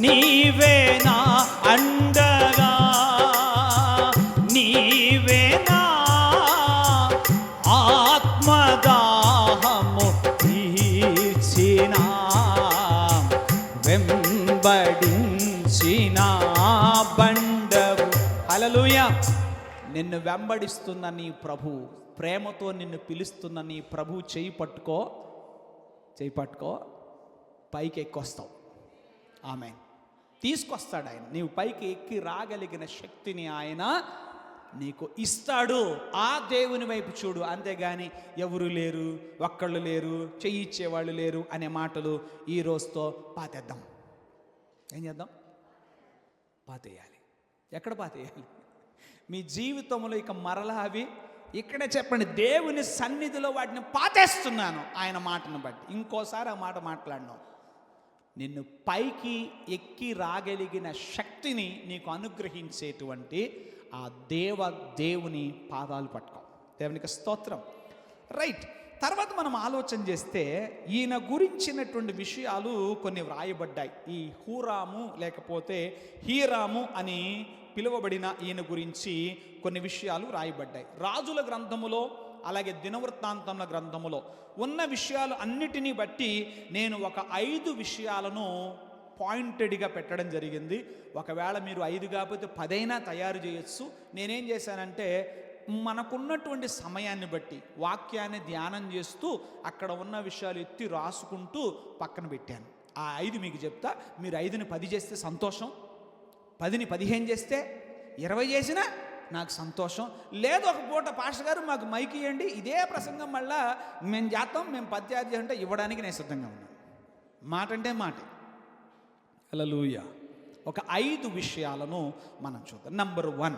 నీవే నా అండగా, హల్లెలూయా. నిన్ను వెంబడిస్తున్న నీ ప్రభు, ప్రేమతో నిన్ను పిలుస్తున్న నీ ప్రభు చేయి పట్టుకో, పైకి ఎక్కొస్తావు. ఆమేన్. తీసుకొస్తాడు ఆయన. నీవు పైకి ఎక్కి రాగలిగిన శక్తిని ఆయన నీకు ఇస్తాడు. ఆ దేవుని వైపు చూడు, అంతేగాని ఎవరు లేరు, ఒక్కళ్ళు లేరు, చెయ్యి ఇచ్చేవాళ్ళు లేరు అనే మాటలు ఈ రోజుతో పాతేద్దాం. ఏం చేద్దాం? పాతేయాలి. ఎక్కడ పాతేయాలి? మీ జీవితంలో ఇక మరలా అవి ఇక్కడే చెప్పండి, దేవుని సన్నిధిలో వాటిని పాతేస్తున్నాను ఆయన మాటను బట్టి. ఇంకోసారి ఆ మాట మాట్లాడినాం. నిన్ను పైకి ఎక్కి రాగలిగిన శక్తిని నీకు అనుగ్రహించేటువంటి ఆ దేవుని పాదాలు పట్టుకో. దేవునికి స్తోత్రం. రైట్. తర్వాత మనం ఆలోచన చేస్తే ఈయన గురించినటువంటి విషయాలు కొన్ని వ్రాయబడ్డాయి. ఈ హూరాము లేకపోతే హీరాము అని పిలువబడిన ఈయన గురించి కొన్ని విషయాలు రాయబడ్డాయి. రాజుల గ్రంథములో అలాగే దినవృత్తాంతముల గ్రంథములో ఉన్న విషయాలు అన్నిటినీ బట్టి నేను ఒక 5 విషయాలను పాయింటెడ్గా పెట్టడం జరిగింది. ఒకవేళ మీరు 5 కాకపోతే 10 అయినా తయారు చేయొచ్చు. నేనేం చేశానంటే మనకున్నటువంటి సమయాన్ని బట్టి వాక్యాన్ని ధ్యానం చేస్తూ అక్కడ ఉన్న విషయాలు ఎత్తి రాసుకుంటూ పక్కన పెట్టాను. ఆ 5 మీకు చెప్తా. మీరు 5ని 10 చేస్తే సంతోషం, 10ని 15 చేస్తే 20 చేసినా నాకు సంతోషం. లేదు ఒక పూట పాస్టర్ గారు మాకు మైక్ ఇవ్వండి, ఇదే ప్రసంగం మళ్ళా మేము చేస్తాం, మేము 10 అంటే ఇవ్వడానికి నేను సిద్ధంగా ఉన్నాను. మాట అంటే మాట. హల్లెలూయా. ఒక 5 విషయాలను మనం చూద్దాం. నంబర్ 1,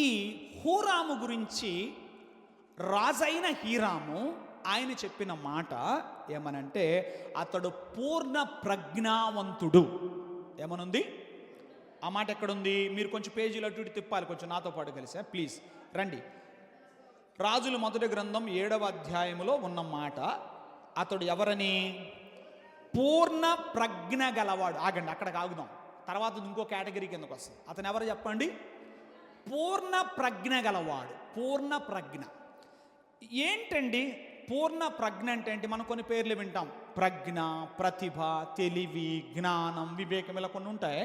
ఈ హూరాము గురించి రాజైన హీరాము ఆయన చెప్పిన మాట ఏమనంటే అతడు పూర్ణ ప్రజ్ఞావంతుడు. ఏమనుంది? ఆ మాట ఎక్కడుంది? మీరు కొంచెం పేజీలు అటు ఇటు తిప్పాలి, కొంచెం నాతో పాటు కలిసా ప్లీజ్ రండి. రాజుల మొదటి గ్రంథం 7వ అధ్యాయములో ఉన్న మాట. అతడు ఎవరని? పూర్ణ ప్రజ్ఞ గలవాడు. ఆగండి, అక్కడికి ఆగుదాం, తర్వాత ఇంకో కేటగిరీ కిందకు వస్తుంది. అతను ఎవరు చెప్పండి? పూర్ణ ప్రజ్ఞ గలవాడు. పూర్ణ ప్రజ్ఞ ఏంటండి? పూర్ణ ప్రజ్ఞ అంటే ఏంటి? మనం కొన్ని పేర్లు వింటాం. ప్రజ్ఞ, ప్రతిభ, తెలివి, జ్ఞానం, వివేకం, ఇలా కొన్ని ఉంటాయి.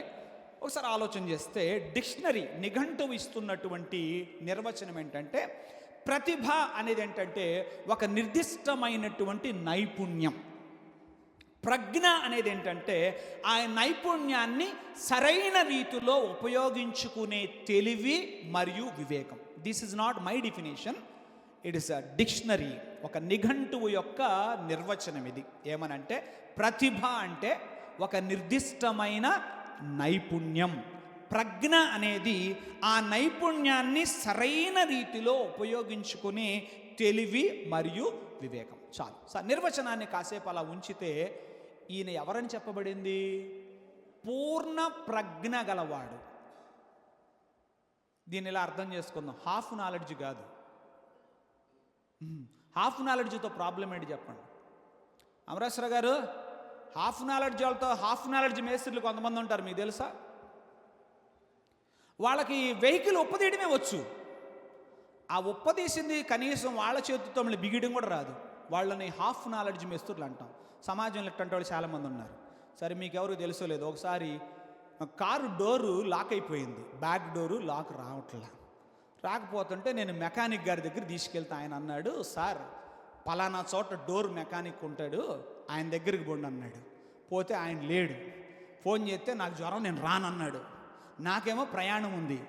ఒకసారి ఆలోచన చేస్తే డిక్షనరీ నిఘంటువు ఇస్తున్నటువంటి నిర్వచనం ఏంటంటే ప్రతిభ అనేది ఏంటంటే ఒక నిర్దిష్టమైనటువంటి నైపుణ్యం. ప్రజ్ఞ అనేది ఏంటంటే ఆ నైపుణ్యాన్ని సరైన రీతిలో ఉపయోగించుకునే తెలివి మరియు వివేకం. This is not my definition, it is a dictionary, ఒక నిఘంటువు యొక్క నిర్వచనం ఇది. ఏమనంటే ప్రతిభ అంటే ఒక నిర్దిష్టమైన నైపుణ్యం. ప్రజ్ఞ అనేది ఆ నైపుణ్యాన్ని సరైన రీతిలో ఉపయోగించుకునే తెలివి మరియు వివేకం. చాలు సార్, నిర్వచనాన్ని కాసేపు అలా ఉంచితే ఈయన ఎవరని చెప్పబడింది? పూర్ణ ప్రజ్ఞ గలవాడు. దీన్ని ఇలా అర్థం చేసుకుందాం. హాఫ్ నాలెడ్జ్ కాదు. హాఫ్ నాలెడ్జ్తో ప్రాబ్లం ఏంటి చెప్పండి. అమరేశ్వర గారు, హాఫ్ నాలెడ్జ్ వాళ్ళతో హాఫ్ నాలెడ్జ్ మేస్త్రీలు కొంతమంది ఉంటారు, మీకు తెలుసా? వాళ్ళకి వెహికల్ ఉప్పదీయడమే వచ్చు. ఆ ఉప్పదీసింది కనీసం వాళ్ళ చేతితో మళ్ళీ బిగియడం కూడా రాదు. వాళ్ళని హాఫ్ నాలెడ్జ్ మేస్త్రులు అంటాం. సమాజంలో ఇట్లాంటి వాళ్ళు చాలామంది ఉన్నారు. సరే, మీకు ఎవరికి తెలుసో లేదు, ఒకసారి కారు డోరు లాక్ అయిపోయింది, బ్యాక్ డోరు లాక్ రాకపోతుంటే నేను మెకానిక్ గారి దగ్గర తీసుకెళ్తే ఆయన అన్నాడు, సార్ పలానా చోట డోర్ మెకానిక్ ఉంటాడు, ఆయన దగ్గరికి పోండి అన్నాడు. పోతే ఆయన లేడు. ఫోన్ చేస్తే నాకు జ్వరం, నేను రానన్నాడు. నాకేమో ప్రయాణం ఉంది,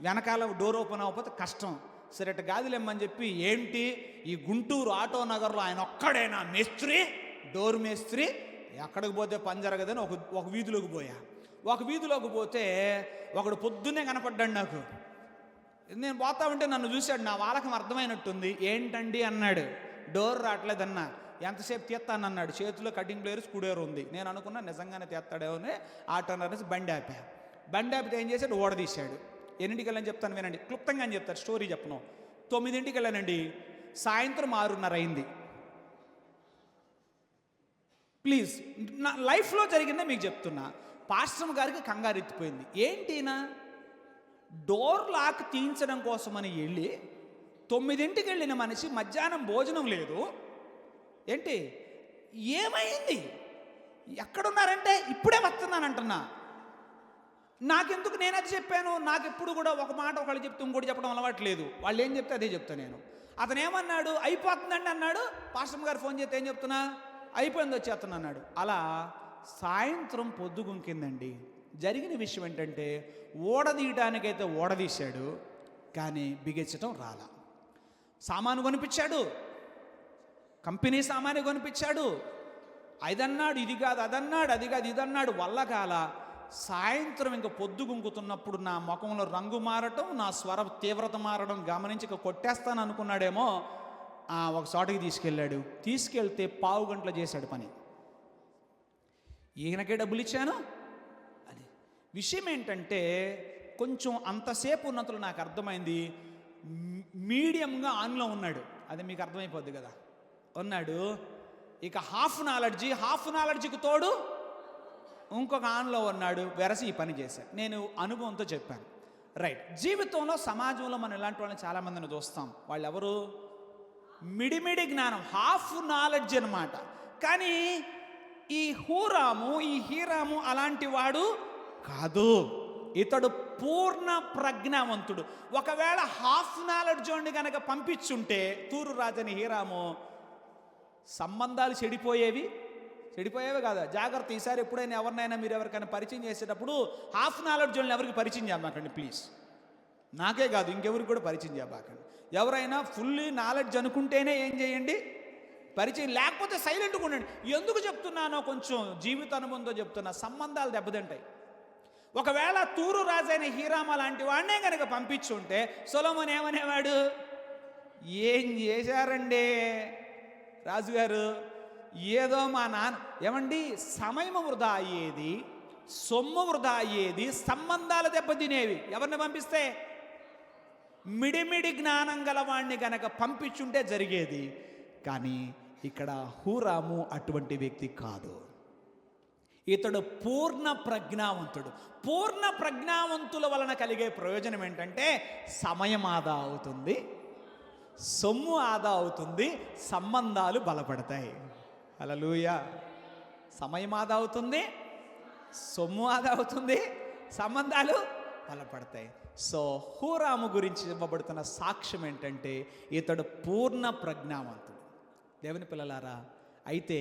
వెనకాల డోర్ ఓపెన్ అవ్వకపోతే కష్టం. సరే అటు గాదిలేమ్మని చెప్పి, ఏంటి ఈ గుంటూరు ఆటో నగర్లో ఆయన ఒక్కడైనా మేస్త్రి, డోర్ మేస్త్రి, ఎక్కడికి పోతే పని జరగదని ఒక వీధిలోకి పోయా. ఒక వీధిలోకి పోతే ఒకడు పొద్దున్నే కనపడ్డాడు నాకు. నేను పోతా ఉంటే నన్ను చూశాడు, నా వాళ్ళకం అర్థమైనట్టుంది. ఏంటండి అన్నాడు. డోర్ రావట్లేదన్నా. ఎంతసేపు తీస్తానన్నాడు. చేతిలో కటింగ్ ప్లేయర్, స్కూడేర్ ఉంది. నేను అనుకున్నా నిజంగానే తీస్తాడేమో. ఆటో నరేసి బండి ఆపా. బండి ఆపితే ఏం చేశాడు? ఓడదీశాడు. ఎన్నింటికి వెళ్ళని చెప్తాను వినండి, క్లుప్తంగా అని చెప్తారు, స్టోరీ చెప్పను. 9ంటికి వెళ్ళానండి, సాయంత్రం 6:30 అయింది. ప్లీజ్, నా లైఫ్లో జరిగిందే మీకు చెప్తున్నా. పాస్టర్ గారికి కంగారు ఎత్తిపోయింది. ఏంటినా డోర్ లాక్ తీయించడం కోసమని వెళ్ళి 9ంటికి వెళ్ళిన మనిషి మధ్యాహ్నం భోజనం లేదు. ఏంటి ఏమైంది? ఎక్కడున్నారంటే ఇప్పుడే వస్తున్నానంటున్నా. నాకెందుకు, నేను అది చెప్పాను. నాకు ఎప్పుడు కూడా ఒక మాట ఒకళ్ళు చెప్తే ఇంకోటి చెప్పడం అలవాట్లేదు. వాళ్ళు ఏం చెప్తే అదే చెప్తాను నేను. అతను ఏమన్నాడు, అయిపోతుందండి అన్నాడు. పాస్టర్ గారు ఫోన్ చేస్తే ఏం చెప్తున్నా, అయిపోయింది వచ్చేస్తున్నా అన్నాడు. అలా సాయంత్రం పొద్దుగుంకిందండి. జరిగిన విషయం ఏంటంటే, ఓడదీయడానికైతే ఓడదీశాడు, కానీ బిగించటం రాలా. సామాను కొనిపించాడు, కంపెనీ సామాను కొనిపించాడు, అదన్నాడు, ఇది కాదు అదన్నాడు, అది కాదు ఇదన్నాడు, వల్ల కాల. సాయంత్రం ఇంకా పొద్దుగుంకుతున్నప్పుడు నా ముఖంలో రంగు మారటం, నా స్వర తీవ్రత మారడం గమనించి ఇక కొట్టేస్తాను అనుకున్నాడేమో. ఒక చోటకి తీసుకెళ్ళాడు. తీసుకెళ్తే పావు గంటలో చేశాడు పని. ఈయనకే డబ్బులు ఇచ్చాను అని. విషయం ఏంటంటే, కొంచెం అంతసేపు ఉన్నంతలో నాకు అర్థమైంది, మీడియంగా ఆన్లో ఉన్నాడు. అది మీకు అర్థమైపోద్ది కదా, ఉన్నాడు. ఇక హాఫ్ నాలెడ్జీకి తోడు ఇంకొక ఆన్లో ఉన్నాడు. వెరసి ఈ పని చేశాడు. నేను అనుభవంతో చెప్పాను. రైట్. జీవితంలో సమాజంలో మనం ఇలాంటి వాళ్ళని చాలామందిని చూస్తాం. వాళ్ళు ఎవరు, మిడిమిడి జ్ఞానం, హాఫ్ నాలెడ్జ్ అనమాట. కానీ ఈ హీరాము అలాంటి వాడు కాదు. ఇతడు పూర్ణ ప్రజ్ఞావంతుడు. ఒకవేళ హాఫ్ నాలెడ్జ్ ఉండి కనుక పంపించుంటే తూరు రాజని హీరాము, సంబంధాలు చెడిపోయేవి కాదా? జాగ్రత్త. ఈసారి ఎప్పుడైనా ఎవరినైనా మీరు ఎవరికైనా పరిచయం చేసేటప్పుడు హాఫ్ నాలెడ్జ్ వాళ్ళని ఎవరికి పరిచయం చేయబాకండి ప్లీజ్. నాకే కాదు, ఇంకెవరికి కూడా పరిచయం చేయబాకండి. ఎవరైనా ఫుల్లీ నాలెడ్జ్ అనుకుంటేనే ఏం చేయండి, పరిచయం. లేకపోతే సైలెంట్గా ఉండండి. ఎందుకు చెప్తున్నానో కొంచెం జీవిత అనుభవంతో చెప్తున్నా. సంబంధాలు దెబ్బతింటాయి. ఒకవేళ తూరు రాజైన హీరామ లాంటి వాడినే కనుక పంపించుంటే సొలొమోను ఏమనేవాడు, ఏం చేశారండి రాజుగారు, ఏదో మా నాన్న, ఏమండి సమయం వృధా అయ్యేది, సొమ్ము వృధా అయ్యేది, సంబంధాలు దెబ్బతినేవి. ఎవరిని పంపిస్తే, మిడిమిడి జ్ఞానం గలవాణ్ణి గనక పంపించుంటే జరిగేది. కానీ ఇక్కడ హూరాము అటువంటి వ్యక్తి కాదు. ఇతడు పూర్ణ ప్రజ్ఞావంతుడు. పూర్ణ ప్రజ్ఞావంతుల వలన కలిగే ప్రయోజనం ఏంటంటే, సమయం ఆదా అవుతుంది, సొమ్ము ఆదా అవుతుంది, సంబంధాలు బలపడతాయి. హల్లెలూయా. సమయం ఆదా అవుతుంది, సొమ్ము ఆదా అవుతుంది, సంబంధాలు బలపడతాయి. సో హూరాము గురించి ఇవ్వబడుతున్న సాక్ష్యం ఏంటంటే, ఇతడు పూర్ణ ప్రజ్ఞావంతుడు. దేవుని పిల్లలారా, అయితే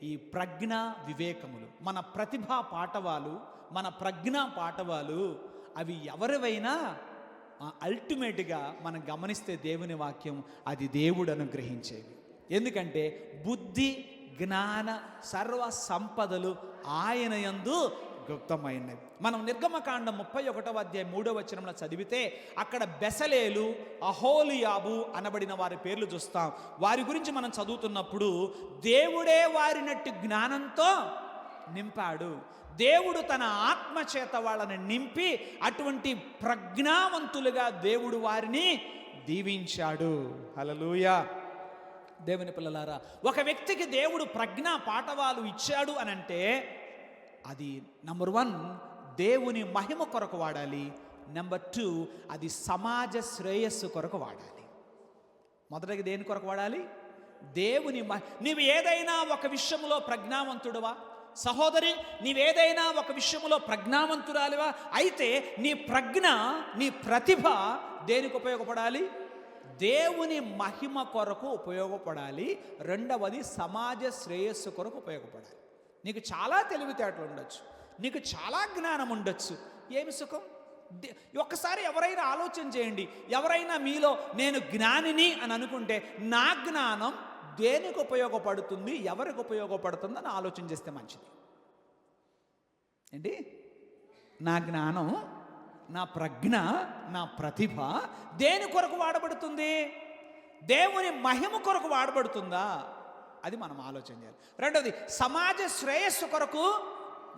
ఈ ప్రజ్ఞా వివేకములు, మన ప్రతిభా పాటవాలు, మన ప్రజ్ఞా పాటవాలు, అవి ఎవరివైనా అల్టిమేట్గా మనం గమనిస్తే దేవుని వాక్యం అది దేవుడు అనుగ్రహించేవి. ఎందుకంటే బుద్ధి, జ్ఞాన, సర్వ సంపదలు ఆయన యందు గుప్తమైనవి. మనం నిర్గమకాండం 31వ అధ్యాయం 3వ వచనంలో చదివితే అక్కడ బెసలేలు, అహోలియాబు అనబడిన వారి పేర్లు చూస్తాం. వారి గురించి మనం చదువుతున్నప్పుడు దేవుడే వారినట్టు జ్ఞానంతో నింపాడు. దేవుడు తన ఆత్మ చేత వాళ్ళని నింపి అటువంటి ప్రజ్ఞావంతులుగా దేవుడు వారిని దీవించాడు. హల్లెలూయా. దేవుని పిల్లలారా, ఒక వ్యక్తికి దేవుడు ప్రజ్ఞా పాఠవాలు ఇచ్చాడు అని అంటే అది నంబర్ 1 దేవుని మహిమ కొరకు వాడాలి. నెంబర్ 2 అది సమాజ శ్రేయస్సు కొరకు వాడాలి. మొదటిగా దేని కొరకు వాడాలి? దేవుని నీవు ఏదైనా ఒక విషయంలో ప్రజ్ఞావంతుడువా సహోదరి, నీవేదైనా ఒక విషయంలో ప్రజ్ఞావంతురాలివా అయితే నీ ప్రజ్ఞ, నీ ప్రతిభ దేనికి ఉపయోగపడాలి? దేవుని మహిమ కొరకు ఉపయోగపడాలి. రెండవది సమాజ శ్రేయస్సు కొరకు ఉపయోగపడాలి. నీకు చాలా తెలివితేటలు ఉండొచ్చు, నీకు చాలా జ్ఞానం ఉండొచ్చు, ఏమి సుఖం? ఒక్కసారి ఎవరైనా ఆలోచన చేయండి. ఎవరైనా మీలో నేను జ్ఞానిని అని అనుకుంటే నా జ్ఞానం దేనికి ఉపయోగపడుతుంది, ఎవరికి ఉపయోగపడుతుందని ఆలోచన చేస్తే మంచిది. ఏంటి? నా జ్ఞానం, నా ప్రజ్ఞ, నా ప్రతిభ దేని కొరకు వాడబడుతుంది? దేవుని మహిమ కొరకు వాడబడుతుందా? అది మనం ఆలోచన చేయాలి. రెండవది సమాజ శ్రేయస్సు కొరకు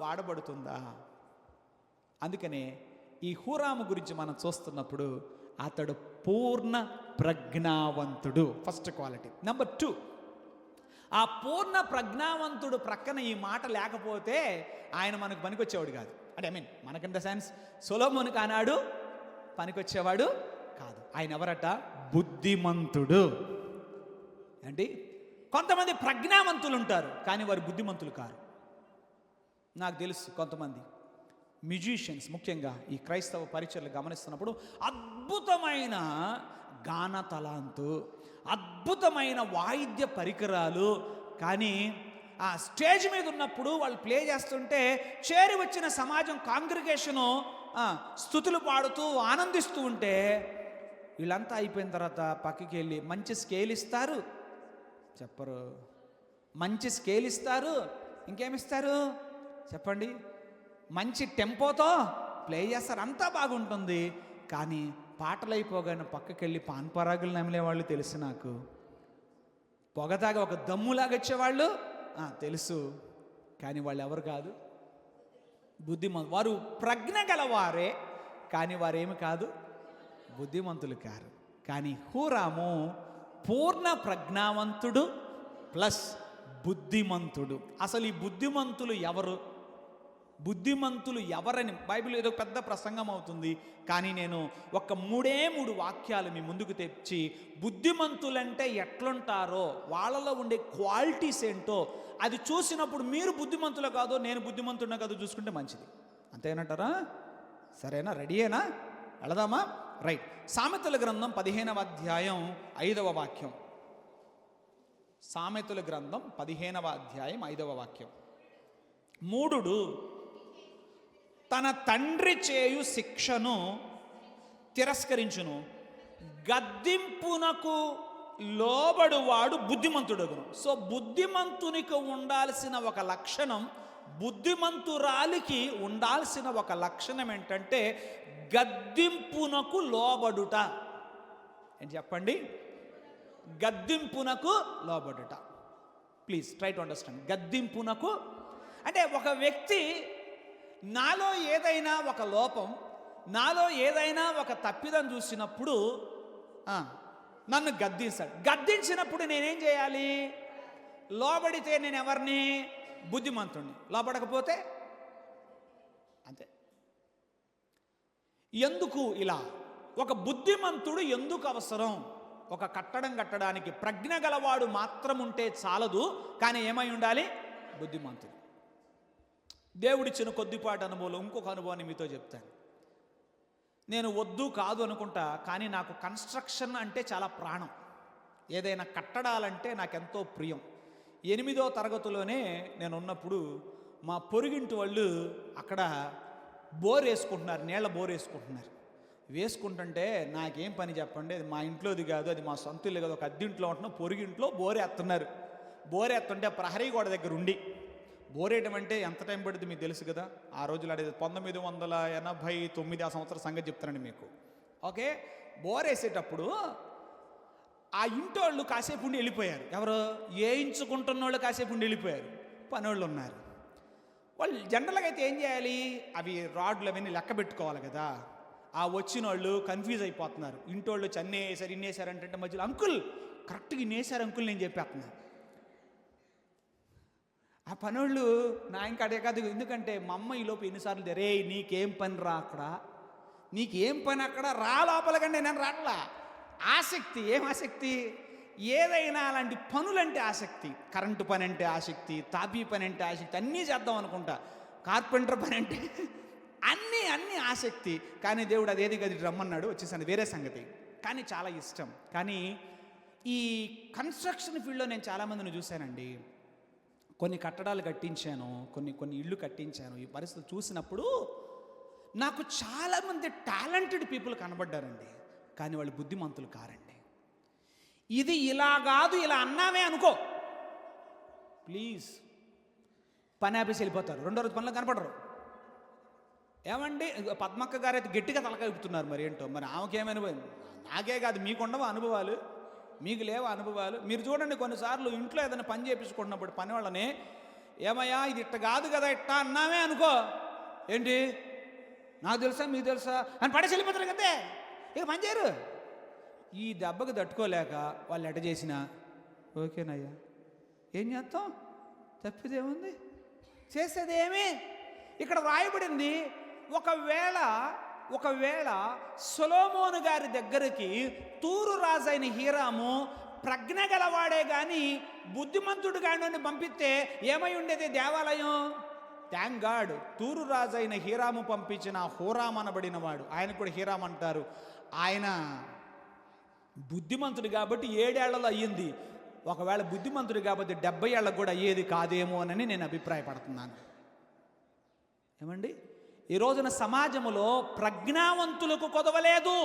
వాడబడుతుందా? అందుకనే ఈ హూరాము గురించి మనం చూస్తున్నప్పుడు అతడు పూర్ణ ప్రజ్ఞావంతుడు, ఫస్ట్ క్వాలిటీ. నెంబర్ 2, ఆ పూర్ణ ప్రజ్ఞావంతుడు ప్రక్కన ఈ మాట లేకపోతే ఆయన మనకు పనికొచ్చేవాడు కాదు. అంటే మనకి ఇన్ ద సెన్స్ సొలొమోనుకు ఆనాడు పనికొచ్చేవాడు కాదు. ఆయన ఎవరట? బుద్ధిమంతుడు. ఏంటి? కొంతమంది ప్రజ్ఞావంతులు ఉంటారు కానీ వారు బుద్ధిమంతులు కారు. నాకు తెలుసు కొంతమంది మ్యూజిషియన్స్ ముఖ్యంగా ఈ క్రైస్తవ పరిచయలు గమనిస్తున్నప్పుడు అద్భుతమైన గాన తలాంతు, అద్భుతమైన వాయిద్య పరికరాలు, కానీ ఆ స్టేజ్ మీద ఉన్నప్పుడు వాళ్ళు ప్లే చేస్తుంటే చేరి వచ్చిన సమాజం కాంగ్రిగేషను స్తుతులు పాడుతూ ఆనందిస్తూ ఉంటే వీళ్ళంతా అయిపోయిన తర్వాత పక్కకి వెళ్ళి మంచి స్కేల్ ఇస్తారు, చెప్పరు. మంచి స్కేల్ ఇస్తారు, ఇంకేమిస్తారు చెప్పండి, మంచి టెంపోతో ప్లే చేస్తారు, అంతా బాగుంటుంది. కానీ పాటలు అయిపోగానే పక్కకెళ్ళి పాన్పరాగులు నమిలే వాళ్ళు తెలుసు నాకు. పొగతాగా ఒక దమ్ములాగా వచ్చేవాళ్ళు తెలుసు. కానీ వాళ్ళు ఎవరు కాదు, బుద్ధిమంతులు. వారు ప్రజ్ఞ గలవారే, కానీ వారేమి కాదు, బుద్ధిమంతులు కారు. కానీ హూరాము పూర్ణ ప్రజ్ఞావంతుడు ప్లస్ బుద్ధిమంతుడు. అసలు ఈ బుద్ధిమంతులు ఎవరు, బుద్ధిమంతులు ఎవరని బైబిల్ ఏదో పెద్ద ప్రసంగం అవుతుంది. కానీ నేను ఒక మూడే మూడు వాక్యాలు మీ ముందుకు తెచ్చి బుద్ధిమంతులంటే ఎట్లుంటారో, వాళ్ళలో ఉండే క్వాలిటీస్ ఏంటో అది చూసినప్పుడు మీరు బుద్ధిమంతులు కాదో నేను బుద్ధిమంతుడిని కాదో చూసుకుంటే మంచిది. అంతేనంటారా? సరేనా? రెడీయేనా? వెళదామా? రైట్. సామెతల గ్రంథం 15వ అధ్యాయం 5వ వాక్యం. సామెతల గ్రంథం 15వ అధ్యాయం 5వ వాక్యం. మూఢుడు తన తండ్రి చేయు శిక్షను తిరస్కరించును, గద్దింపునకు లోబడువాడు బుద్ధిమంతుడగును. సో బుద్ధిమంతునికి ఉండాల్సిన ఒక లక్షణం, బుద్ధిమంతురాలికి ఉండాల్సిన ఒక లక్షణం ఏంటంటే గద్దింపునకు లోబడుట. ఏంటి చెప్పండి? గద్దింపునకు లోబడుట. Please try to understand. గద్దింపునకు అంటే ఒక వ్యక్తి నాలో ఏదైనా ఒక లోపం, నాలో ఏదైనా ఒక తప్పిదం చూసినప్పుడు నన్ను గద్దిస్తాడు. గద్దించినప్పుడు నేనేం చేయాలి? లోబడితే నేను ఎవరిని? బుద్ధిమంతుణ్ణి. లోబడకపోతే అంతే. ఎందుకు ఇలా? ఒక బుద్ధిమంతుడు ఎందుకు అవసరం? ఒక కట్టడం కట్టడానికి ప్రజ్ఞ గలవాడు మాత్రం ఉంటే చాలదు, కానీ ఏమై ఉండాలి? బుద్ధిమంతుడు. దేవుడిచ్చిన కొద్దిపాటి అనుభవంలో ఇంకొక అనుభవాన్ని మీతో చెప్తాను. నేను వద్దు కాదు అనుకుంటా, కానీ నాకు కన్స్ట్రక్షన్ అంటే చాలా ప్రాణం. ఏదైనా కట్టడాలంటే నాకెంతో ప్రియం. 8వ తరగతిలోనే నేను ఉన్నప్పుడు మా పొరుగింటి వాళ్ళు అక్కడ బోర్ వేసుకుంటున్నారు, నీళ్ళ బోర్ వేసుకుంటున్నారు. వేసుకుంటుంటే నాకేం పని చెప్పండి, అది మా ఇంట్లోది కాదు, అది మా సొంత ఇల్లు కాదు, ఒక అద్దెంట్లో ఉంటున్నాం, పొరుగింట్లో బోరేస్తున్నారు. బోరేస్తుంటే ప్రహరీ గోడ దగ్గర ఉండి, బోరేయటం అంటే ఎంత టైం పడుతుంది మీకు తెలుసు కదా. ఆ రోజులు అడిగేది 1989 ఆ సంవత్సరం సంగతి చెప్తానండి మీకు. ఓకే, బోరేసేటప్పుడు ఆ ఇంటోళ్ళు కాసేపు ఉండి వెళ్ళిపోయారు. ఎవరు? వేయించుకుంటున్న వాళ్ళు కాసేపు ఉండి వెళ్ళిపోయారు. పనోళ్ళు ఉన్నారు. వాళ్ళు జనరల్గా అయితే ఏం చేయాలి? అవి రాడ్లు అవన్నీ లెక్క పెట్టుకోవాలి కదా. ఆ వచ్చిన వాళ్ళు కన్ఫ్యూజ్ అయిపోతున్నారు. ఇంటోళ్ళు వచ్చి అన్నీ వేసారు, ఇన్ని వేసారు అంటే మధ్యలో అంకుల్ కరెక్ట్గా ఇన్ని వేసారు అంకుల్ నేను చెప్పేస్తున్నాను. ఆ పనోళ్ళు నా ఇంకా అదే కాదు. ఎందుకంటే మా అమ్మ ఈలోపు ఎన్నిసార్లు రే నీకేం పని రా అక్కడ, నీకేం పని అక్కడ రా లోపలకండి. నేను రాట్లా. ఆసక్తి. ఏం ఆసక్తి? ఏదైనా అలాంటి పనులంటే ఆసక్తి. కరెంటు పని అంటే ఆసక్తి, తాపీ పని అంటే ఆసక్తి, అన్నీ చేద్దాం అనుకుంటా. కార్పెంటర్ పని అంటే అన్నీ ఆసక్తి. కానీ దేవుడు అదేది గది రమ్మన్నాడు, వచ్చేసాను, వేరే సంగతి. కానీ చాలా ఇష్టం. కానీ ఈ కన్స్ట్రక్షన్ ఫీల్డ్లో నేను చాలామందిని చూశానండి. కొన్ని కట్టడాలు కట్టించాను, కొన్ని ఇళ్ళు కట్టించాను. ఈ పరిస్థితులు చూసినప్పుడు నాకు చాలామంది టాలెంటెడ్ పీపుల్ కనబడ్డారండి. కానీ వాళ్ళు బుద్ధిమంతులు కారండి. ఇది ఇలా కాదు, ఇలా అన్నామే అనుకో, ప్లీజ్ పని ఆపేసి వెళ్ళిపోతారు. 2వ రోజు పనిలో కనపడరు. ఏమండి పద్మక్క గారు అయితే గట్టిగా తలకలుపుతున్నారు. మరి ఏంటో మరి ఆమెకేమైనా నాకే కాదు, మీకుండవా అనుభవాలు? మీకు లేవా అనుభవాలు? మీరు చూడండి, కొన్నిసార్లు ఇంట్లో ఏదైనా పని చేయించుకుంటున్నప్పుడు పని వాళ్ళని ఏమయ్యా ఇది ఇట్ట కాదు కదా ఇట్టా అన్నామే అనుకో, ఏంటి నాకు తెలుసా మీకు తెలుసా అని పడేసి వెళ్ళిపోతారు కదే. ఇక పని చేయరు. ఈ దెబ్బకి తట్టుకోలేక వాళ్ళు ఎట చేసినా ఓకేనయ్యా ఏం చేస్తాం, తప్పిదేముంది, చేసేది ఏమి? ఇక్కడ వ్రాయబడింది, ఒకవేళ సొలొమోను గారి దగ్గరికి తూరు రాజైన హీరాము ప్రజ్ఞ గలవాడే కానీ బుద్ధిమంతుడు కానీ పంపిస్తే ఏమై ఉండేది? దేవాలయం థ్యాంక్ గాడ్ తూరు రాజు అయిన హీరాము పంపించిన హోరామ్ అనబడిన వాడు, ఆయన కూడా హీరామ్ అంటారు, ఆయన బుద్ధిమంతుడు కాబట్టి 7 ఏళ్లలో అయ్యింది. ఒకవేళ బుద్ధిమంతుడు కాబట్టి 70 ఏళ్ళకు కూడా అయ్యేది కాదేమో అని నేను అభిప్రాయపడుతున్నాను. ఏమండి, ఈ రోజున సమాజంలో ప్రజ్ఞావంతులకు కొదవలేదు,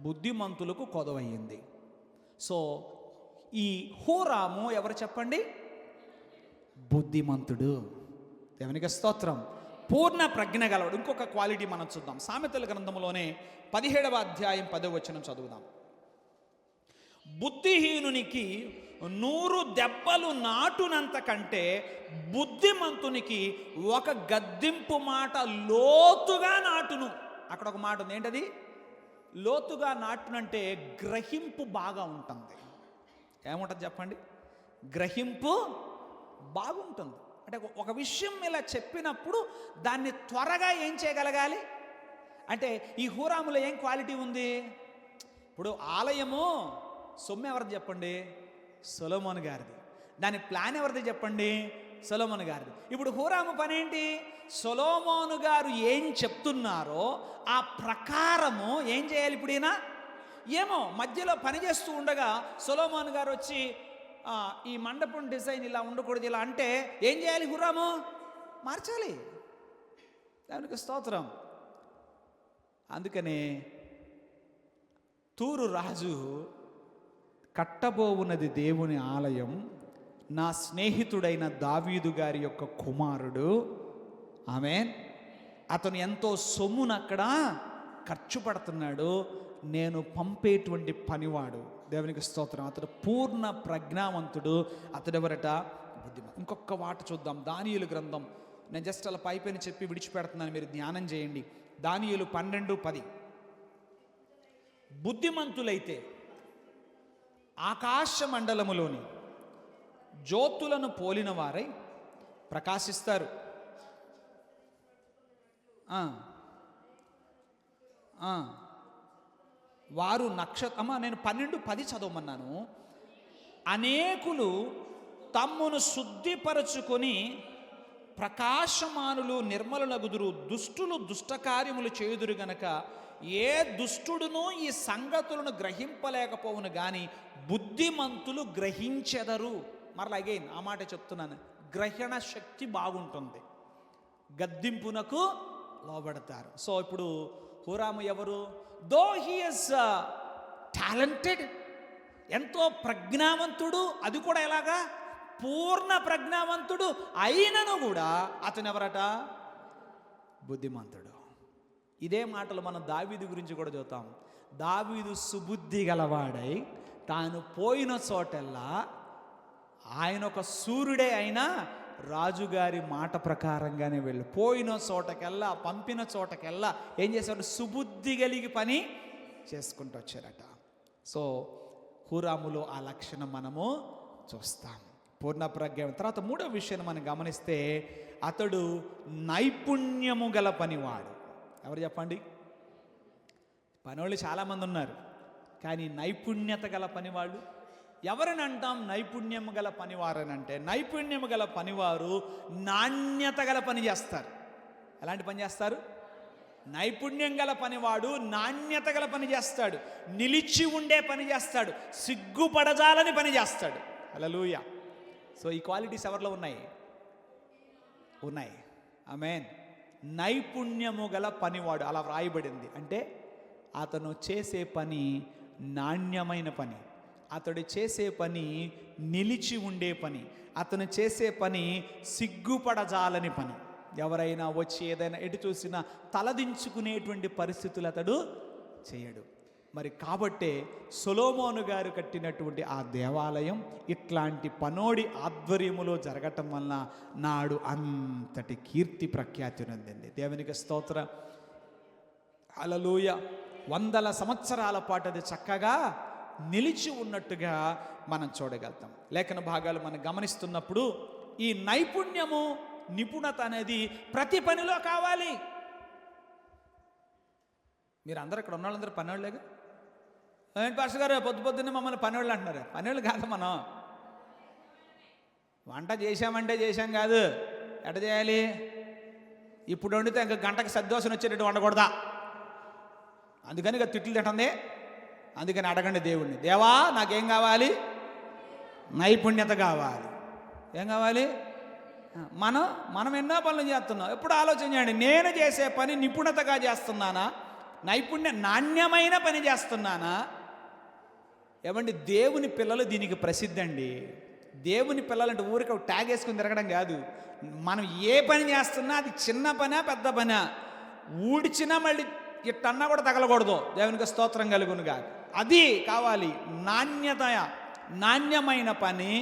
బుద్ధిమంతులకు కొదవయ్యింది. సో ఈ హోరాము ఎవరు చెప్పండి? బుద్ధిమంతుడు. దేవునికి స్తోత్రం. పూర్ణ ప్రజ్ఞ గలవాడు. ఇంకొక క్వాలిటీ మనం చూద్దాం. సామెతల గ్రంథంలోనే 17వ అధ్యాయం 10వ వచనం చదువుదాం. బుద్ధిహీనునికి 100 దెబ్బలు నాటునంత కంటే బుద్ధిమంతునికి ఒక గద్దింపు మాట లోతుగా నాటును. అక్కడ ఒక మాట ఉంది, ఏంటది? లోతుగా నాటునంటే గ్రహింపు బాగా ఉంటుంది. ఏముంటుంది చెప్పండి? గ్రహింపు బాగుంటుంది. అంటే ఒక విషయం ఇలా చెప్పినప్పుడు దాన్ని త్వరగా ఏం చేయగలగాలి అంటే, ఈ హూరాములో ఏం క్వాలిటీ ఉంది? ఇప్పుడు ఆలయము సొమ్ము ఎవరిది చెప్పండి? సొలొమోను గారిది. దాని ప్లాన్ ఎవరిది చెప్పండి? సొలొమోను గారిది. ఇప్పుడు హూరాము పని ఏంటి? సొలొమోను గారు ఏం చెప్తున్నారో ఆ ప్రకారము ఏం చేయాలి? ఇప్పుడు ఈయన ఏమో మధ్యలో పని చేస్తూ ఉండగా సొలొమోను గారు వచ్చి ఈ మండపం డిజైన్ ఇలా ఉండకూడదు ఇలా అంటే ఏం చేయాలి? హూరాము మార్చాలి. దానికి స్తోత్రం. అందుకనే తూరు రాజు కట్టబోవున్నది దేవుని ఆలయం, నా స్నేహితుడైన దావీదు గారి యొక్క కుమారుడు, ఆమేన్, అతను ఎంతో సొమ్మును అక్కడ ఖర్చు పడుతున్నాడు, నేను పంపేటువంటి పనివాడు. దేవునికి స్తోత్రం. అతడు పూర్ణ ప్రజ్ఞావంతుడు. అతడు ఎవరట? బుద్ధిమంతుడు. ఇంకొక మాట చూద్దాం. దానియేలు గ్రంథం. నేను జస్ట్ అలా పైపైన చెప్పి విడిచిపెడుతున్నాను, మీరు ధ్యానం చేయండి. దానియేలు 12:10. బుద్ధిమంతులైతే ఆకాశ మండలములోని జ్యోతులను పోలిన వారై ప్రకాశిస్తారు. వారు నేను 12:10 చదవమన్నాను. అనేకులు తమ్మును శుద్ధిపరచుకొని ప్రకాశమానులు నిర్మలులగుదురు, దుష్టులు దుష్టకార్యములు చేయుదురు గనక ఏ దుష్టుడును ఈ సంగతులను గ్రహింపలేకపోవును గాని బుద్ధిమంతులు గ్రహించెదరు. మరలా అగైన్ ఆ మాట చెప్తున్నాను, గ్రహణ శక్తి బాగుంటుంది, గద్దింపునకు లోబడతారు. సో ఇప్పుడు హూరాము ఎవరు? దో హీ ఇస్ టాలెంటెడ్, ఎంతో ప్రజ్ఞావంతుడు, అది కూడా ఎలాగా? పూర్ణ ప్రజ్ఞావంతుడు అయినను కూడా అతను ఎవరట? బుద్ధిమంతుడు. ఇదే మాటలు మనం దావీదు గురించి కూడా చూద్దాం. దావీదు సుబుద్ధి గలవాడై తాను పోయిన చోటెల్లా, ఆయన ఒక సూర్యుడే అయినా రాజుగారి మాట ప్రకారంగానే వెళ్ళి పోయిన చోటకెల్లా, పంపిన చోటకెల్లా ఏం చేశాడు? సుబుద్ధి కలిగి పని చేసుకుంటూ వచ్చారట. సో హూరాములో ఆ లక్షణం మనము చూస్తాం, పూర్ణ ప్రజ్ఞ. తర్వాత 3వ విషయాన్ని మనం గమనిస్తే అతడు నైపుణ్యము గల పనివాడు. ఎవరు చెప్పండి? పనివాళ్ళు చాలామంది ఉన్నారు, కానీ నైపుణ్యత గల పనివాళ్ళు ఎవరని అంటాం? నైపుణ్యము గల పనివారని అంటే, నైపుణ్యము గల పనివారు నాణ్యత గల పని చేస్తారు. ఎలాంటి పని చేస్తారు? నైపుణ్యం గల పనివాడు నాణ్యత గల పని చేస్తాడు, నిలిచి ఉండే పని చేస్తాడు, సిగ్గుపడజాలని పని చేస్తాడు. హల్లెలూయా. సో ఈ క్వాలిటీస్ ఎవరిలో ఉన్నాయి? ఉన్నాయి. ఆమేన్. నైపుణ్యము గల పనివాడు అలా వ్రాయబడింది. అంటే అతను చేసే పని నాణ్యమైన పని, అతడు చేసే పని నిలిచి ఉండే పని, అతను చేసే పని సిగ్గుపడజాలని పని. ఎవరైనా వచ్చి ఏదైనా ఎటు చూసినా తలదించుకునేటువంటి పరిస్థితులు అతడు చేయడు. మరి కాబట్టే సొలొమోను గారు కట్టినటువంటి ఆ దేవాలయం ఇట్లాంటి పనోడి ఆధ్వర్యములో జరగటం వలన నాడు అంతటి కీర్తి ప్రఖ్యాతి నొందింది. దేవునికి స్తోత్రం. హల్లెలూయా. 100 సంవత్సరాల పాటు అది చక్కగా నిలిచి ఉన్నట్టుగా మనం చూడగలుగుతాం. లేఖన భాగాలు మనం గమనిస్తున్నప్పుడు ఈ నైపుణ్యము, నిపుణత అనేది ప్రతి పనిలో కావాలి. మీరు అందరూ ఇక్కడ ఉన్న వాళ్ళందరూ పనివాళ్ళేగా? ఏంటి పాస్టర్ గారు పొద్దున్నే మమ్మల్ని పనివాళ్ళు అంటున్నారు? పనివాళ్ళు కాదు, మనం వంట చేశామంటే చేశాం కాదు, ఎట చేయాలి? ఇప్పుడు వండితే ఇంకా గంటకి సద్దోశన వచ్చేటట్టు వండకూడదా? అందుకని ఇక తిట్లు తింటుంది. అందుకని అడగండి దేవుణ్ణి, దేవా నాకేం కావాలి? నైపుణ్యత కావాలి. ఏం కావాలి? మనం ఎన్నో పనులు చేస్తున్నాం. ఎప్పుడు ఆలోచన చేయండి, నేను చేసే పని నిపుణతగా చేస్తున్నానా? నాణ్యమైన పని చేస్తున్నానా? ఏమండి, దేవుని పిల్లలు దీనికి ప్రసిద్ధి అండి. దేవుని పిల్లలంటే ఊరికి ట్యాగ్ వేసుకుని తిరగడం కాదు. మనం ఏ పని చేస్తున్నా అది చిన్న పనా పెద్ద పనా, ఊడ్చినా మళ్ళీ ఇట్టన్నా కూడా తగలకూడదు. దేవునికి స్తోత్రం కలుగునుగా. అది కావాలి. నాణ్యమైన పని,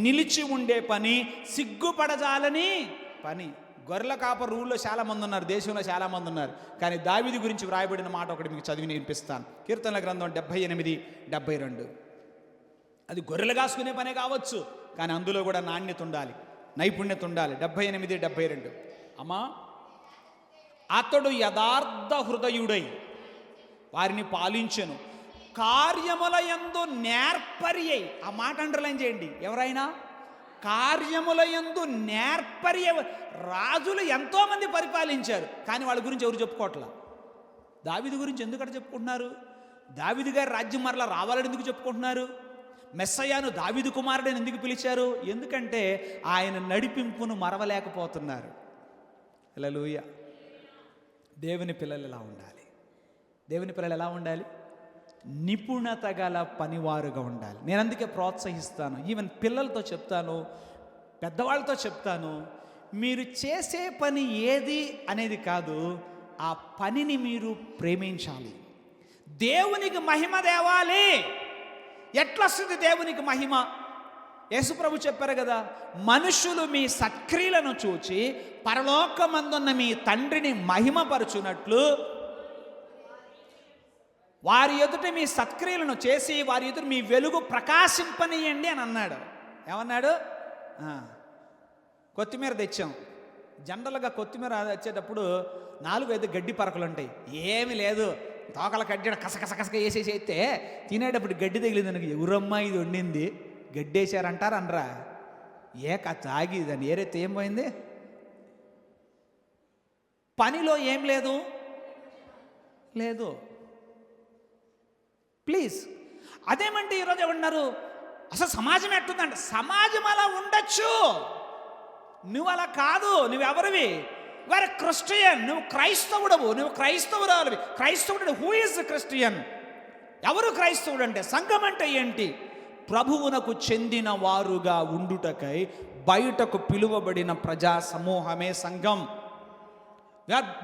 నిలిచి ఉండే పని, సిగ్గుపడజాలని పని. గొర్రెల కాపరు ఊళ్ళో చాలామంది ఉన్నారు, దేశంలో చాలామంది ఉన్నారు. కానీ దావీదు గురించి వ్రాయబడిన మాట ఒకటి మీకు చదివి వినిపిస్తాను. కీర్తనల గ్రంథం 78:72. అది గొర్రెలు కాసుకునే పనే కావచ్చు, కానీ అందులో కూడా నాణ్యత ఉండాలి, నైపుణ్యత ఉండాలి. 78:72. అమ్మా, అతడు యథార్థ హృదయుడై వారిని పాలించెను, కార్యముల యందు నేర్పరియై. ఆ మాట అండర్లైన్ చేయండి. ఎవరైనా కార్యముల యందు నేర్పర్య. రాజులు ఎంతోమంది పరిపాలించారు, కానీ వాళ్ళ గురించి ఎవరు చెప్పుకోవట్లా. దావీదు గురించి ఎందుకంటే చెప్పుకుంటున్నారు? దావీదు గారి రాజ్యం మరలా రావాలని ఎందుకు చెప్పుకుంటున్నారు? మెస్సయ్యను దావీదు కుమారుడని ఎందుకు పిలిచారు? ఎందుకంటే ఆయన నడిపింపును మరవలేకపోతున్నారు. హల్లెలూయా. దేవుని పిల్లలు ఎలా ఉండాలి? దేవుని పిల్లలు ఎలా ఉండాలి? నిపుణత గల పనివారుగా ఉండాలి. నేను అందుకే ప్రోత్సహిస్తాను. ఈవెన్ పిల్లలతో చెప్తాను, పెద్దవాళ్ళతో చెప్తాను. మీరు చేసే పని ఏది అనేది కాదు, ఆ పనిని మీరు ప్రేమించాలి. దేవునికి మహిమ తేవాలి. ఎట్లా వస్తుంది దేవునికి మహిమ? యేసుప్రభు చెప్పారు కదా, మనుషులు మీ సత్క్రియలను చూచి పరలోకమందున్న మీ తండ్రిని మహిమపరచునట్లు వారి ఎదుట మీ సత్క్రియలను చేసి వారి ఎదుట మీ వెలుగు ప్రకాశింపనీయండి అని అన్నాడు. ఏమన్నాడు? కొత్తిమీర తెచ్చాం. జనరల్గా కొత్తిమీర వచ్చేటప్పుడు 4-5 గడ్డి పరకలు ఉంటాయి. ఏమి లేదు, తోకల కడ్డ కసకస వేసేసి అయితే తినేటప్పుడు గడ్డి తగిలింది అనుకో, ఎవరమ్మా ఇది వండింది, గడ్డి వేసారంటారు అనరా? తాగి దాన్ని ఏరైతే ఏం పోయింది? పనిలో ఏం లేదు. ప్లీజ్. అదేమంటే ఈరోజు ఏమన్నారు, అసలు సమాజం ఎట్టుందంట. సమాజం అలా ఉండొచ్చు, నువ్వు అలా కాదు. నువ్వెవరివి? వేరే క్రిస్టియన్. నువ్వు క్రైస్తవుడవు, నువ్వు క్రైస్తవురాలివి. క్రైస్తవుడు. Who is Christian? ఎవరు క్రైస్తవుడు అంటే? సంఘం అంటే ఏంటి? ప్రభువునకు చెందిన వారుగా ఉండుటకై బయటకు పిలువబడిన ప్రజా సమూహమే సంఘం.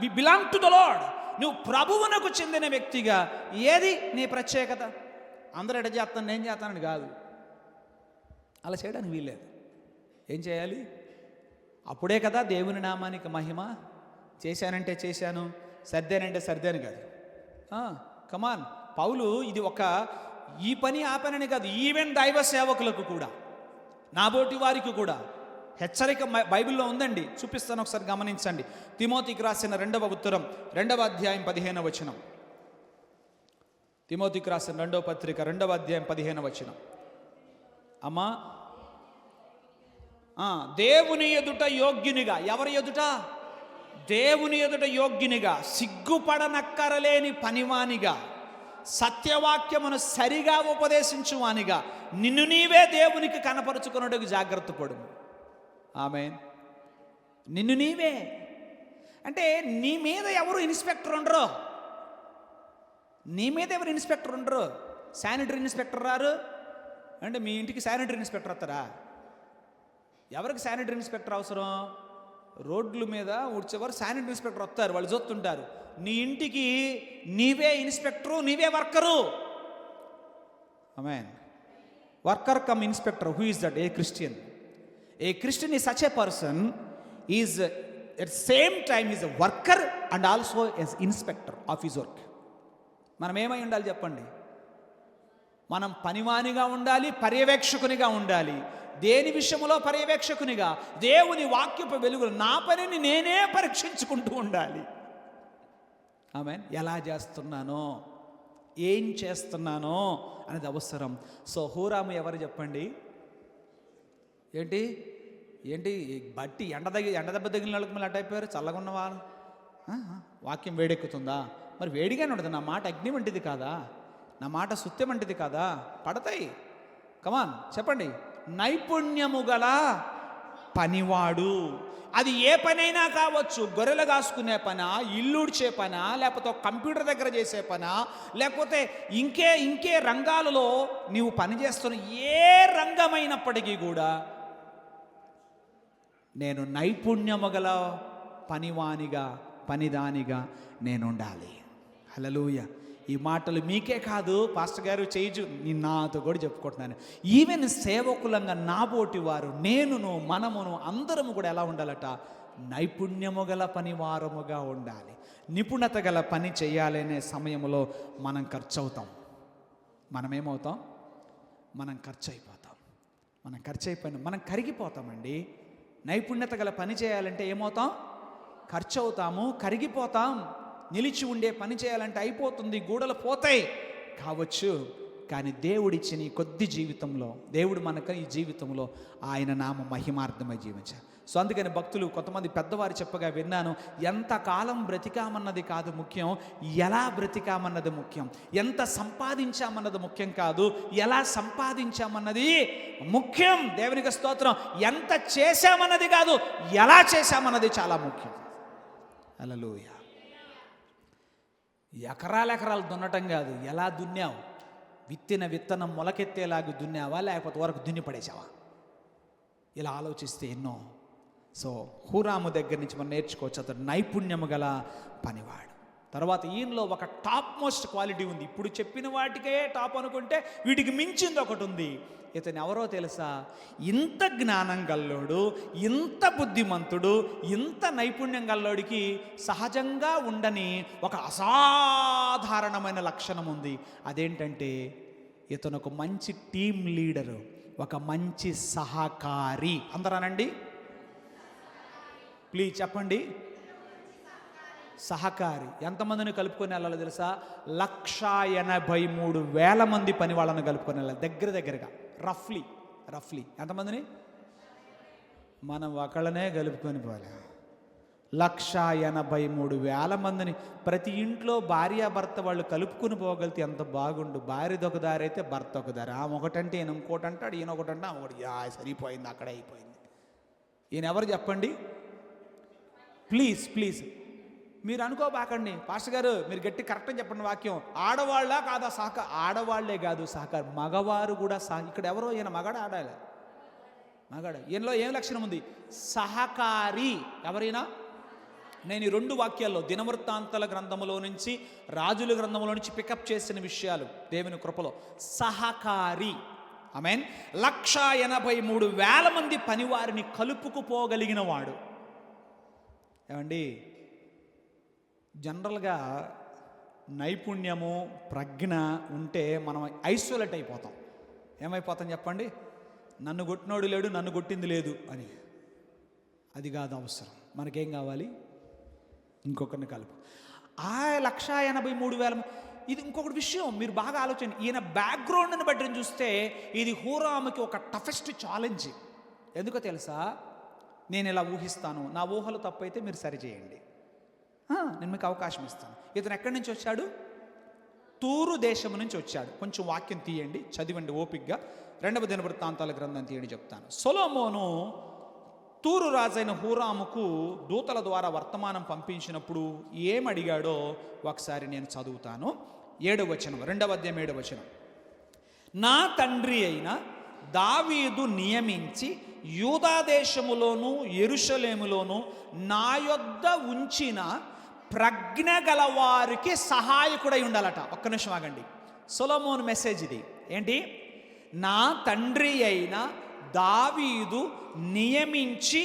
We belong to the Lord. నువ్వు ప్రభువునకు చెందిన వ్యక్తిగా. ఏది నీ ప్రత్యేకత? అందరూ ఎట చేస్తాను నేను చేస్తానని కాదు, అలా చేయడానికి వీల్లేదు. ఏం చేయాలి? అప్పుడే కదా దేవుని నామానికి మహిమ. చేశానంటే చేశాను, సర్దానంటే సర్దాను కాదు. కమాన్. పౌలు ఇది ఒక ఈ పని ఆ పని అని కాదు, ఈవెన్ దైవ సేవకులకు కూడా, నాబోటి వారికి కూడా హెచ్చరిక బైబిల్లో ఉందండి. చూపిస్తాను, ఒకసారి గమనించండి. తిమోతికి రాసిన 2వ ఉత్తరం 2వ అధ్యాయం 15వ వచనం. తిమోతికి రాసిన 2వ పత్రిక 2వ అధ్యాయం 15వ వచనం. అమ్మా, దేవుని ఎదుట యోగ్యునిగా. ఎవరి ఎదుట? దేవుని ఎదుట యోగ్యునిగా, సిగ్గుపడనక్కరలేని పనివానిగా, సత్యవాక్యమును సరిగా ఉపదేశించువానిగా నిన్ను నీవే దేవునికి కనపరుచుకున్నట్టుకు జాగ్రత్త పడు. ఆమేన్. నిన్ను నీవే అంటే నీ మీద ఎవరు ఇన్స్పెక్టర్ ఉండరు. నీ మీద ఎవరు ఇన్స్పెక్టర్ ఉండరు. శానిటరీ ఇన్స్పెక్టర్ రారు అంటే మీ ఇంటికి శానిటరీ ఇన్స్పెక్టర్ వస్తారా? ఎవరికి శానిటరీ ఇన్స్పెక్టర్ అవసరం? రోడ్ల మీద ఊడ్చేవారు శానిటరీ ఇన్స్పెక్టర్ వస్తారు, వాళ్ళు చూస్తుంటారు. నీ ఇంటికి నీవే ఇన్స్పెక్టరు, నీవే worker. Amen. Worker come inspector. Who is that? A Christian. A Christian is such a person, is at same time is a worker and also as inspector of his work. మనం ఏమై ఉండాలి చెప్పండి? మనం పనివానిగా ఉండాలి, పర్యవేక్షకునిగా ఉండాలి. దేని విషయంలో పర్యవేక్షకునిగా? దేవుని వాక్యపు వెలుగులు. నా పనిని నేనే పరీక్షించుకుంటూ ఉండాలి. ఆమేన్. ఎలా చేస్తున్నానో, ఏం చేస్తున్నానో అనేది అవసరం. సో హూరాము ఎవరు చెప్పండి? ఏంటి? ఏంటి బట్టి ఎండ దెబ్బ తగిలిన వాళ్ళకి మళ్ళీ అటైపోయారు, చల్లగా ఉన్న వాళ్ళు. వాక్యం వేడెక్కుతుందా? మరి వేడిగానే ఉంటుంది. నా మాట అగ్ని వంటిది కాదా? నా మాట సుత్యం వంటిది కాదా? పడతాయి. కమాన్ చెప్పండి. నైపుణ్యము గల పనివాడు. అది ఏ పనైనా కావచ్చు. గొర్రెలు కాసుకునే పనా, ఇల్లుడ్చే పనా, లేకపోతే ఒక కంప్యూటర్ దగ్గర చేసే పనా, లేకపోతే ఇంకే రంగాలలో నీవు పనిచేస్తున్న ఏ రంగమైనప్పటికీ కూడా నేను నైపుణ్యము గల పనివానిగా, పనిదానిగా నేను ఉండాలి. హల్లెలూయా. ఈ మాటలు మీకే కాదు, పాస్టర్ గారు చేయొచ్చు, నేను నాతో కూడా చెప్పుకుంటున్నాను. ఈవెన్ సేవకులంగా నాబోటి వారు, నేనును, మనమును అందరము కూడా ఎలా ఉండాలట? నైపుణ్యము గల పనివారముగా ఉండాలి. నిపుణత గల పని చేయాలనే సమయంలో మనం ఖర్చు అవుతాం. మనమేమవుతాం? మనం ఖర్చు అయిపోతాం. మనం కరిగిపోతామండి. నైపుణ్యత గల పని చేయాలంటే ఏమవుతాం? ఖర్చు అవుతాము, కరిగిపోతాం. నిలిచి ఉండే పని చేయాలంటే అయిపోతుంది, గూడలు పోతాయి కావచ్చు. కానీ దేవుడిచ్చిన ఈ కొద్ది జీవితంలో, దేవుడు మనకు ఈ జీవితంలో ఆయన నామ మహిమార్థమై జీవించారు. సో అందుకని భక్తులు కొంతమంది పెద్దవారు చెప్పగా విన్నాను, ఎంతకాలం బ్రతికామన్నది కాదు ముఖ్యం, ఎలా బ్రతికామన్నది ముఖ్యం. ఎంత సంపాదించామన్నది ముఖ్యం కాదు, ఎలా సంపాదించామన్నది ముఖ్యం. దేవునికి స్తోత్రం. ఎంత చేశామన్నది కాదు, ఎలా చేశామన్నది చాలా ముఖ్యం. హల్లెలూయా. ఎకరాలు దున్నటం కాదు, ఎలా దున్నావు. విత్తిన విత్తనం మొలకెత్తేలాగా దున్నావా, లేకపోతే వరకు దున్ని పడేసావా? ఇలా ఆలోచిస్తే ఎన్నో. సో హూరాము దగ్గర నుంచి మనం నేర్చుకోవచ్చు. అతడు నైపుణ్యము గల పనివాడు. తర్వాత ఈయనలో ఒక టాప్ మోస్ట్ క్వాలిటీ ఉంది. ఇప్పుడు చెప్పిన వాటికే టాప్ అనుకుంటే వీటికి మించింది ఒకటి ఉంది. ఇతను ఎవరో తెలుసా? ఇంత జ్ఞానం గల్లోడు, ఇంత బుద్ధిమంతుడు, ఇంత నైపుణ్యం గల్లోడికి సహజంగా ఉండని ఒక అసాధారణమైన లక్షణం ఉంది. అదేంటంటే ఇతను ఒక మంచి టీం లీడరు, ఒక మంచి సహకారి. అందరానండి, ప్లీజ్ చెప్పండి. సహకారి. ఎంతమందిని కలుపుకొని వెళ్ళాలో తెలుసా? 183,000 మంది పని వాళ్ళని కలుపుకొని వెళ్ళాలి. దగ్గరగా రఫ్లీ ఎంతమందిని? మనం ఒకళ్ళనే కలుపుకొని పోలే. 183,000 మందిని ప్రతి ఇంట్లో భార్యాభర్త వాళ్ళు కలుపుకుని పోగలితే ఎంత బాగుండు. భార్యది ఒక దారి అయితే భర్త ఒక దారి. ఆమె ఒకటంటే ఈయన ఇంకోటి అంటాడు, ఈయన ఒకటంటే ఆమె ఒకటి. సరిపోయింది, అక్కడే అయిపోయింది. ఈయన ఎవరు చెప్పండి? ప్లీజ్ మీరు అనుకోబాకండి, పాస్టర్ గారు మీరు గట్టి కరెక్ట్గా చెప్పండి వాక్యం. ఆడవాళ్ళ కాదా సహకారం? ఆడవాళ్లే కాదు సహకారం, మగవారు కూడా ఇక్కడ ఎవరో ఈయన మగాడు, ఆడాలి మగాడు. ఈయనలో ఏం లక్షణం ఉంది? సహకారి. ఎవరైనా? నేను ఈ 2 వాక్యాల్లో దినవృత్తాంతాల గ్రంథములో నుంచి, రాజుల గ్రంథములో నుంచి పికప్ చేసిన విషయాలు దేవుని కృపలో. సహకారి. ఆమేన్. 183,000 మంది పనివారిని కలుపుకుపోగలిగిన వాడు. ఏమండి, జనరల్గా నైపుణ్యము, ప్రజ్ఞ ఉంటే మనం ఐసోలేట్ అయిపోతాం. ఏమైపోతాం చెప్పండి? నన్ను కొట్టినోడు లేడు, నన్ను కొట్టింది లేదు అని. అది కాదు అవసరం. మనకేం కావాలి? ఇంకొకరిని కలుపు. 183,000. ఇది ఇంకొకటి విషయం మీరు బాగా ఆలోచన. ఈయన బ్యాక్గ్రౌండ్ని బట్టి చూస్తే ఇది హూరాముకి ఒక టఫెస్ట్ ఛాలెంజ్. ఎందుకో తెలుసా? నేను ఇలా ఊహిస్తాను, నా ఊహలు తప్పైతే మీరు సరిచేయండి, నేను మీకు అవకాశం ఇస్తాను. ఇతను ఎక్కడి నుంచి వచ్చాడు? తూరు దేశం నుంచి వచ్చాడు. కొంచెం వాక్యం తీయండి, చదివండి ఓపిక్గా. 2వ దినవృత్తాంతాల గ్రంథం తీయండి, చెప్తాను. సొలొమోను తూరు రాజైన హూరాముకు దూతల ద్వారా వర్తమానం పంపించినప్పుడు ఏమడిగాడో ఒకసారి నేను చదువుతాను. 7వ వచనం, 2వ అధ్యాయం 7వ వచనం. నా తండ్రి అయిన దావీదు నియమించి యూదా దేశములోను యెరూషలేములోను నా యొద్ద ఉంచిన ప్రజ్ఞ గలవారికి సహాయకుడై ఉండాలట. ఒక్క నిమిషం ఆగండి. సొలొమోను మెసేజ్ ఇది. ఏంటి? నా తండ్రి అయిన దావీదు నియమించి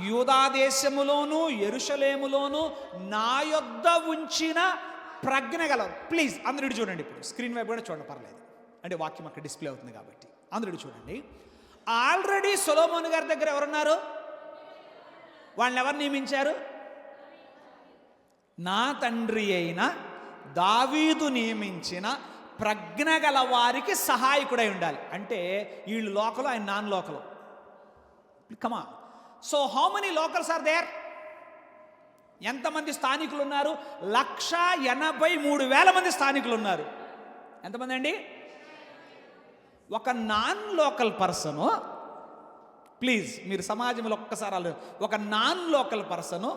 యూదా దేశములోను యెరూషలేములోను నా యొద్ద ఉంచిన ప్రజ్ఞ గల. ప్లీజ్ అందరూ చూడండి. ఇప్పుడు స్క్రీన్ వైపు కూడా చూడండి, పర్లేదు. అంటే వాక్యం అక్కడ డిస్ప్లే అవుతుంది కాబట్టి అందరూ చూడండి. ఆల్రెడీ సొలొమోను గారి దగ్గర ఎవరున్నారు? వాళ్ళని ఎవరు నియమించారు? నా తండ్రి అయిన దావీదు నియమించిన ప్రజ్ఞ గల వారికి సహాయకుడై ఉండాలి. అంటే వీళ్ళు లోకలు, ఆయన non local. Comma. So how many locals are there? ఎంతమంది స్థానికులు ఉన్నారు? 1,83,000 మంది స్థానికులు ఉన్నారు. ఎంతమంది అండి? ఒక నాన్ లోకల్ పర్సను, ప్లీజ్ మీరు సమాజంలో ఒక్కసారి ఒక నాన్ లోకల్ పర్సను,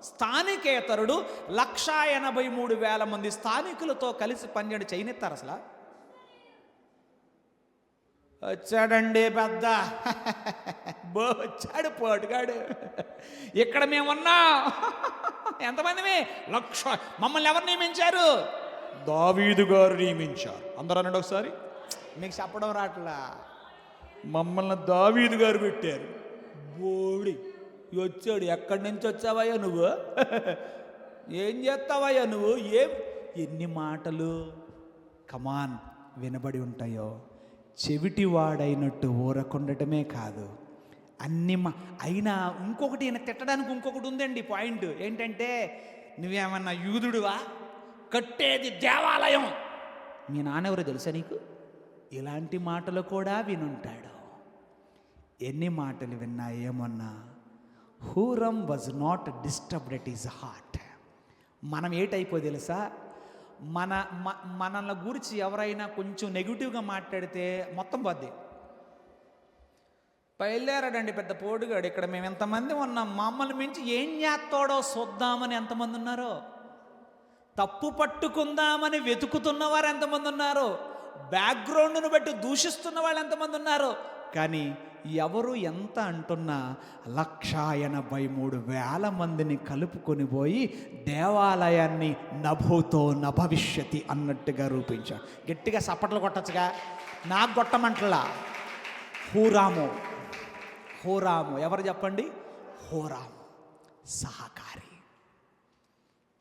స్థానికేతరుడు 1,83,000 మంది స్థానికులతో కలిసి పనిచేయడం చేయనిస్తారు అసలు? వచ్చాడండి పెద్ద వచ్చాడు పోటుగాడు. ఇక్కడ మేమున్నా ఎంతమంది? 1,00,000. మమ్మల్ని ఎవరు నియమించారు? దావీదు గారు నియమించారు. అందరూ అనండి ఒకసారి. మీకు చెప్పడం రాట్లా. మమ్మల్ని దావీదు గారు పెట్టారు. బోడి వచ్చాడు. ఎక్కడి నుంచి వచ్చావయ్యా నువ్వు? ఏం చేస్తావయ్యా నువ్వు? ఎన్ని మాటలు కమాన్ వినబడి ఉంటాయో. చెవిటివాడైనట్టు ఊరకుండటమే కాదు, అయినా ఇంకొకటి ఈయన తిట్టడానికి ఇంకొకటి ఉందండి పాయింట్. ఏంటంటే, నువ్వేమన్నా యూదుడువా? కట్టేది దేవాలయం. మీ నాన్నెవరో తెలుసా నీకు? ఇలాంటి మాటలు కూడా వినుంటాడు. ఎన్ని మాటలు విన్నా ఏమన్నా, Huram was not disturbed at his heart. మనం ఏటైపో తెలుసా? మనల్ని గురించి ఎవరైనా కొంచెం నెగిటివ్గా మాట్లాడితే మొత్తం పోద్ది. బయలుదేరాడండి పెద్ద పోటుగాడు. ఇక్కడ మేము ఎంతమంది ఉన్నాం, మమ్మల్ని మించి ఏం చేస్తాడో చూద్దామని ఎంతమంది ఉన్నారో, తప్పు పట్టుకుందామని వెతుకుతున్నవారు ఎంతమంది ఉన్నారు, బ్యాక్గ్రౌండ్ను బట్టి దూషిస్తున్న వాళ్ళు ఎంతమంది ఉన్నారు. కానీ ఎవరు ఎంత అంటున్నా 1,83,000 మందిని కలుపుకొని పోయి దేవాలయాన్ని నభూతో నభవిష్యతి అన్నట్టుగా రూపించాడు. గట్టిగా సపట్లు కొట్టచ్చుగా, నాకు కొట్టమంటలా. హూరాము. ఎవరు చెప్పండి? హూరాము సహకారి.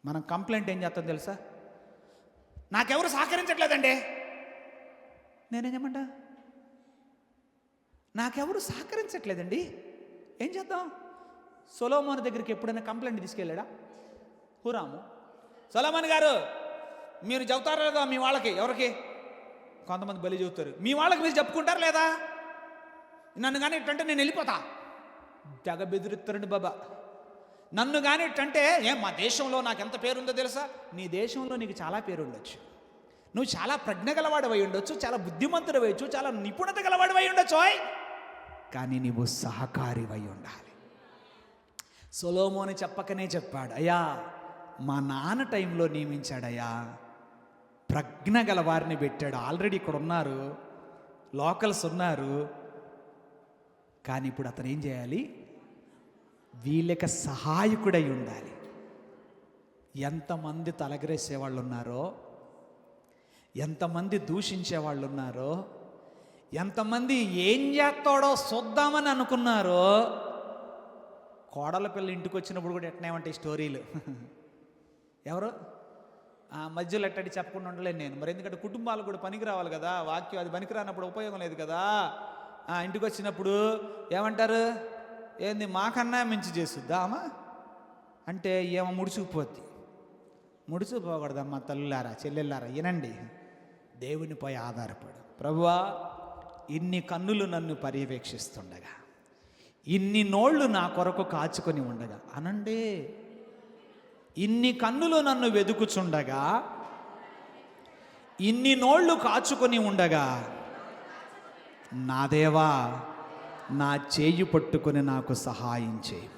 మనం కంప్లైంట్ ఏం చేస్తాం తెలుసా? నాకెవరు సహకరించట్లేదండి. నేనేం చెప్పంటా? నాకెవరు సహకరించట్లేదండి, ఏం చేద్దాం? సొలొమోను దగ్గరికి ఎప్పుడైనా కంప్లైంట్ తీసుకెళ్ళాడా హూరాము? సొలొమోను గారు మీరు చెబుతారా లేదా మీ వాళ్ళకి? ఎవరికి? కొంతమంది బలి చెబుతారు. మీ వాళ్ళకి మీరు చెప్పుకుంటారు లేదా? నన్ను కానీ ఇట్టంటే నేను వెళ్ళిపోతా. తెగ బెదిరిస్తారండి బాబా. నన్ను కానీ ఇట్టంటే మా దేశంలో నాకు ఎంత పేరుందో తెలుసా? నీ దేశంలో నీకు చాలా పేరు ఉండొచ్చు, నువ్వు చాలా ప్రజ్ఞ గలవాడివై ఉండొచ్చు, చాలా బుద్ధిమంతుడు అవ్వచ్చు, చాలా నిపుణత గలవాడివై ఉండొచ్చు, కానీ నీవు సహకారివై ఉండాలి. సొలొమోను చెప్పకనే చెప్పాడు, అయ్యా మా నాన్న టైంలో నియమించాడయ్యా, ప్రజ్ఞ గల వారిని పెట్టాడు. ఆల్రెడీ ఇక్కడ ఉన్నారు, లోకల్స్ ఉన్నారు. కానీ ఇప్పుడు అతను ఏం చేయాలి? వీళ్ళకి సహాయకుడై ఉండాలి. ఎంతమంది తలగరేసే వాళ్ళు ఉన్నారో, ఎంతమంది దూషించే వాళ్ళు ఉన్నారో, ఎంతమంది ఏం చేస్తాడో చూద్దామని అనుకున్నారో. కోడల పిల్ల ఇంటికి వచ్చినప్పుడు కూడా ఎట్నేమంటే స్టోరీలు. ఎవరు మధ్యలో ఎట్టడి చెప్పకుండా ఉండలేను నేను. మరి ఎందుకంటే కుటుంబాలు కూడా పనికి రావాలి కదా, వాక్యం అది పనికి రానప్పుడు ఉపయోగం లేదు కదా. ఇంటికి వచ్చినప్పుడు ఏమంటారు? ఏంది మాకన్నా మించి చేస్తుందా అమ్మా అంటే ఏమో ముడుచుకుపోద్ది. ముడుచుకుపోకూడదమ్మా తల్లులారా చెల్లెళ్ళారా, వినండి. దేవునిపై ఆధారపడు. ప్రభువా, ఇన్ని కన్నులు నన్ను పర్యవేక్షిస్తుండగా, ఇన్ని నోళ్ళు నా కొరకు కాచుకొని ఉండగా అనండి, ఇన్ని కన్నులు నన్ను వెదుకుచుండగా, ఇన్ని నోళ్ళు కాచుకొని ఉండగా, నా దేవా నా చేయి పట్టుకొని నాకు సహాయం చేయి.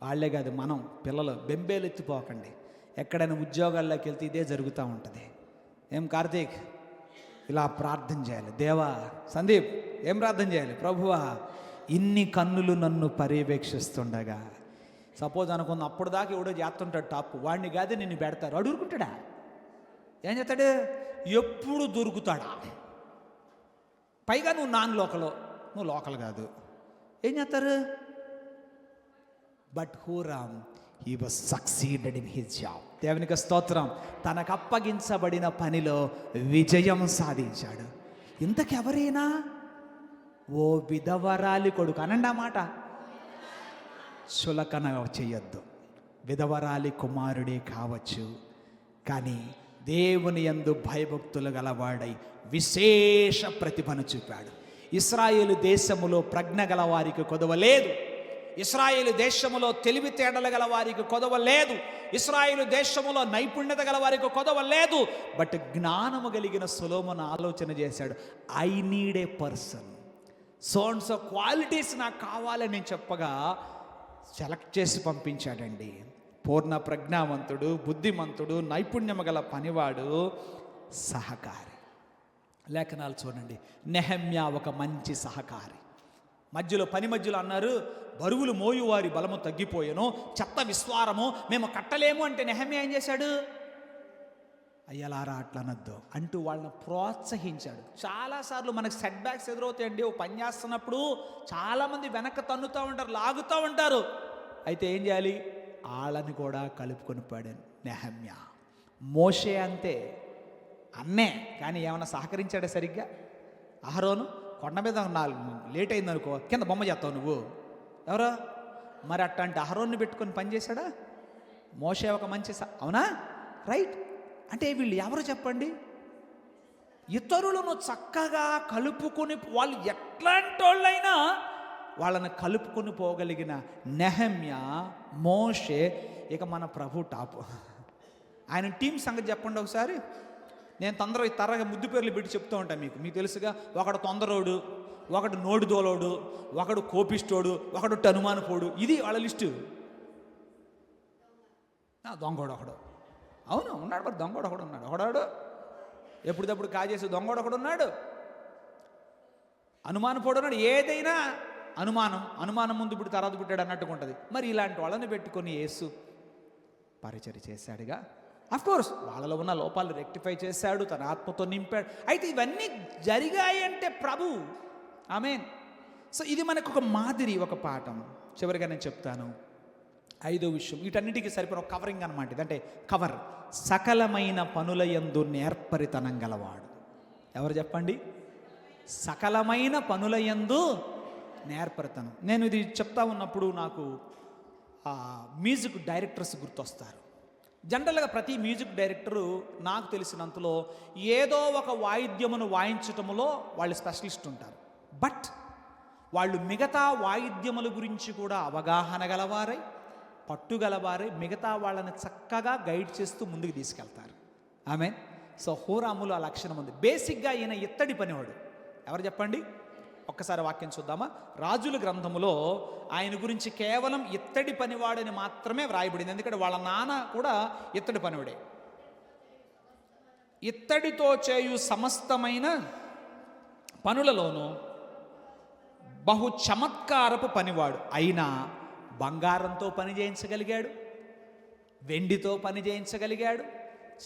వాళ్ళే కాదు, మనం పిల్లలు బెంబేలు ఎత్తిపోకండి. ఎక్కడైనా ఉద్యోగాల్లోకి వెళ్తే ఇదే జరుగుతూ ఉంటుంది. ఏం కార్తీక్ ఇలా ప్రార్థన చేయాలి. దేవా సందీప్ ఏం ప్రార్థన చేయాలి? ప్రభువా, ఇన్ని కన్నులు నన్ను పర్యవేక్షిస్తుండగా. సపోజ్ అనుకుందాం, అప్పుడు దాకా ఎవడో చేస్తుంటాడు టాప్, వాడిని కాదు నిన్ను పెడతారు. వాడు ఊరుకుంటాడా? ఏం చేస్తాడు? ఎప్పుడు దొరుకుతాడా? పైగా నువ్వు నాన్ లోకల్, నువ్వు లోకల్ కాదు. ఏం చేస్తారు? But Huram he was succeeded in his job. దేవునికి స్తోత్రం. తనకు అప్పగించబడిన పనిలో విజయం సాధించాడు. ఇంతకెవరైనా ఓ విధవరాలి కొడుకు అనండి ఆ మాట, చులకన చెయ్యొద్దు. విధవరాలి కుమారుడే కావచ్చు, కానీ దేవుని యందు భయభక్తులు గలవాడై విశేష ప్రతిభను చూపాడు. ఇశ్రాయేలు దేశములో ప్రజ్ఞ గల వారికి కొదవలేదు, ఇశ్రాయేలు దేశములో తెలివితేటలు గల వారికి కొదవలేదు, ఇశ్రాయేలు దేశములో నైపుణ్యత గల వారికి కొదవలేదు. బట్ జ్ఞానము కలిగిన సొలొమోను ఆలోచన చేశాడు, I need a person, so qualities నాకు కావాలని నేను చెప్పగా సెలెక్ట్ చేసి పంపించాడండి. పూర్ణ ప్రజ్ఞావంతుడు, బుద్ధిమంతుడు, నైపుణ్యము గల పనివాడు, సహకారి. లేఖనాలు చూడండి, నెహెమ్యా ఒక మంచి సహకారి. పని మధ్యలో అన్నారు, బరువులు మోయువారి బలము తగ్గిపోయాను, చెత్త విస్వారము మేము కట్టలేము అంటే నెహెమ్యా ఏం చేశాడు? అయ్యలారా అట్లా అనొద్దు అంటూ వాళ్ళని ప్రోత్సహించాడు. చాలాసార్లు మనకు సెట్ బ్యాక్స్ ఎదురవుతాయండి. ఓ పని చేస్తున్నప్పుడు చాలామంది వెనక్కి తన్నుతూ ఉంటారు, లాగుతూ ఉంటారు. అయితే ఏం చేయాలి? వాళ్ళని కూడా కలుపుకొని పాడాను నెహెమ్యా. మోషే అంతే, అన్నే, కానీ ఏమన్నా సహకరించాడా సరిగ్గా? అహరోను కొండ మీద లేట్ అయిందనుకో, కింద బొమ్మ చేస్తావు నువ్వు, ఎవరో మరి అట్లాంటి అహరోన్ని పెట్టుకొని పనిచేశాడా? మోషే ఒక మంచి అవునా? రైట్. అంటే వీళ్ళు ఎవరు చెప్పండి? ఇతరులను చక్కగా కలుపుకొని, వాళ్ళు ఎట్లాంటి వాళ్ళైనా వాళ్ళని కలుపుకొని పోగలిగిన నెహెమ్యా, మోషే, ఇక మన ప్రభు టాపు. ఆయన టీం సంగతి చెప్పండి ఒకసారి. నేను తరగా ముద్దు పేర్లు పెట్టి చెప్తూ ఉంటాను మీకు తెలుసుగా. ఒకడు తొందరోడు, ఒకడు నోడు దోలోడు, ఒకడు కోపిస్తోడు, ఒకడు అనుమానపోడు. ఇది వాళ్ళ లిస్టు. దొంగోడు ఒకడు, అవును ఉన్నాడు, మరి దొంగోడు ఒకడు ఉన్నాడు. ఒకడాడు ఎప్పుడప్పుడు కాజేసి దొంగోడు ఒకడు ఉన్నాడు, అనుమానపోడు ఉన్నాడు. ఏదైనా అనుమానం ముందు పుట్టి తర్వాత పుట్టాడు అన్నట్టుగా ఉంటుంది. మరి ఇలాంటి వాళ్ళని పెట్టుకొని యేసు పరిచర్య చేశాడుగా. అఫ్కోర్స్ వాళ్ళలో ఉన్న లోపాలు రెక్టిఫై చేశాడు, తన ఆత్మతో నింపాడు. అయితే ఇవన్నీ జరిగాయంటే ప్రభు. ఆమేన్. సో ఇది మనకు ఒక మాదిరి, ఒక పాఠం. చివరిగా నేను చెప్తాను 5వ విషయం, వీటన్నిటికీ సరిపోయిన ఒక కవరింగ్ అనమాట. ఇదంటే కవర్. సకలమైన పనులయందు నేర్పరితనం గలవాడు. ఎవరు చెప్పండి? సకలమైన పనులయందు నేర్పరితనం. నేను ఇది చెప్తా ఉన్నప్పుడు నాకు మ్యూజిక్ డైరెక్టర్స్ గుర్తొస్తారు. జనరల్గా ప్రతి మ్యూజిక్ డైరెక్టరు నాకు తెలిసినంతలో ఏదో ఒక వాయిద్యమును వాయించటంలో వాళ్ళు స్పెషలిస్ట్ ఉంటారు. బట్ వాళ్ళు మిగతా వాయిద్యముల గురించి కూడా అవగాహన గలవారై, పట్టుగలవారై, మిగతా వాళ్ళని చక్కగా గైడ్ చేస్తూ ముందుకు తీసుకెళ్తారు. ఆమేన్. సో హోరాములో ఆ లక్షణం ఉంది. బేసిక్గా ఈయన ఇత్తడి పనివాడు. ఎవరు చెప్పండి? ఒక్కసారి వాక్యం చూద్దామా? రాజుల గ్రంథములో ఆయన గురించి కేవలం ఇత్తడి పనివాడని మాత్రమే వ్రాయబడింది. ఎందుకంటే వాళ్ళ నాన్న కూడా ఇత్తడి పనివాడే. ఇత్తడితో చేయు సమస్తమైన పనులలోనూ బహు చమత్కారపు పనివాడు. అయినా బంగారంతో పని చేయించగలిగాడు, వెండితో పని చేయించగలిగాడు,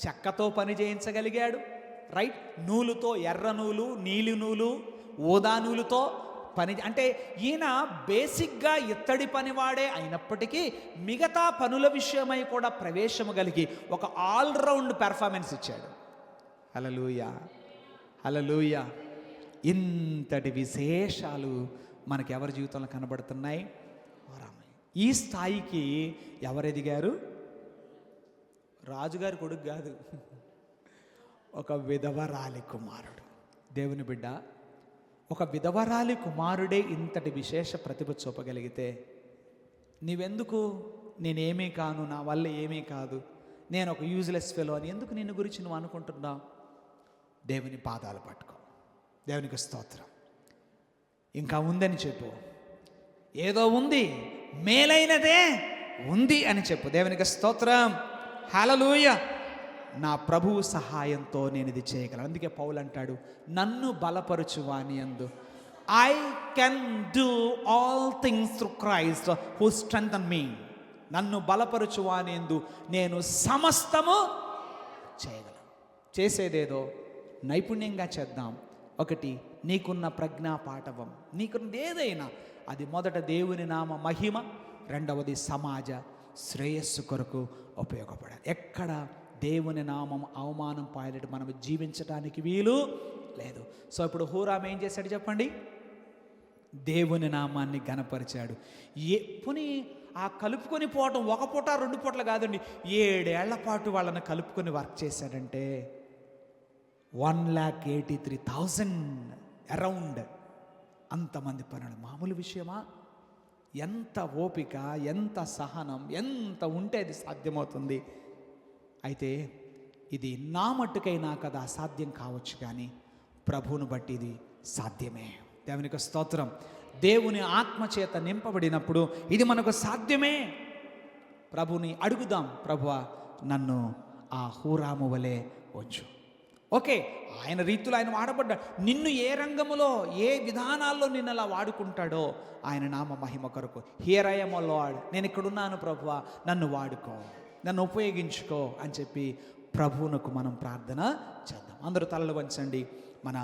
చెక్కతో పని చేయించగలిగాడు. రైట్. నూలుతో, ఎర్ర నూలు, నీలి నూలు, ఊదా నూలుతో పని. అంటే ఈయన బేసిక్గా ఇత్తడి పనివాడే అయినప్పటికీ మిగతా పనుల విషయమై కూడా ప్రవేశము కలిగి ఒక ఆల్రౌండ్ పెర్ఫార్మెన్స్ ఇచ్చాడు. హల్లెలూయా, హల్లెలూయా. ఇంతటి విశేషాలు మనకి ఎవరి జీవితంలో కనబడుతున్నాయి? ఈ స్థాయికి ఎవరు ఎదిగారు? రాజుగారి కొడుకు కాదు, ఒక విధవరాలి కుమారుడు. దేవుని బిడ్డ, ఒక విధవరాలి కుమారుడే ఇంతటి విశేష ప్రతిభ చూపగలిగితే నీవెందుకు నేనేమీ కాను, నా వల్ల ఏమీ కాదు, నేను ఒక యూజ్లెస్ ఫెలో అని ఎందుకు నిన్ను గురించి నువ్వు అనుకుంటున్నావు? దేవుని పాదాలు పట్టుకో. దేవునికి స్తోత్రం. ఇంకా ఉందని చెప్పు. ఏదో ఉంది, మేలైనదే ఉంది అని చెప్పు. దేవునికి స్తోత్రం. హల్లెలూయా. నా ప్రభువు సహాయంతో నేను ఇది చేయగలను. అందుకే పౌలు అంటాడు, నన్ను బలపరచువాని యందు I can do all things through Christ who strengthen me. నన్ను బలపరచువాని యందు నేను సమస్తము చేయగలను. చేసేదేదో నైపుణ్యంగా చేద్దాం. ఒకటి, నీకున్న ప్రజ్ఞా పాఠవం, నీకున్నది ఏదైనా అది మొదట దేవుని నామ మహిమ, రెండవది సమాజ శ్రేయస్సు కొరకు ఉపయోగపడాలి. ఎక్కడ దేవుని నామం అవమానం పాయలేట మనం జీవించడానికి వీలు లేదు. సో ఇప్పుడు హూరాం ఏం చేశాడు చెప్పండి? దేవుని నామాన్ని ఘనపరిచాడు. పోనీ ఆ కలుపుకొని పోవటం ఒక పూట 2 పూటలు కాదండి, 7 ఏళ్ల పాటు వాళ్ళని కలుపుకొని వర్క్ చేశాడంటే 1,83,000 అరౌండ్ అంతమంది పనులు మామూలు విషయమా? ఎంత ఓపిక, ఎంత సహనం, ఎంత ఉంటే అది సాధ్యమవుతుంది. అయితే ఇది నా మట్టుకైనా కదా సాధ్యం కావచ్చు, కానీ ప్రభువును బట్టి ఇది సాధ్యమే. దేవునికి స్తోత్రం. దేవుని ఆత్మచేత నింపబడినప్పుడు ఇది మనకు సాధ్యమే. ప్రభుని అడుగుదాం, ప్రభువా నన్ను ఆ హూరాము వలె ఉంచు. ఓకే, ఆయన రీతిలో ఆయన వాడబడ్డాడు. నిన్ను ఏ రంగములో, ఏ విధానాల్లో నిన్ను అలా వాడుకుంటాడో ఆయన నామ మహిమ కొరకు. Here I am O Lord, నేను ఇక్కడున్నాను ప్రభువా, నన్ను వాడుకో, నన్ను ఉపయోగించుకో అని చెప్పి ప్రభువునకు మనం ప్రార్థన చేద్దాం. అందరూ తలలు వంచండి. మన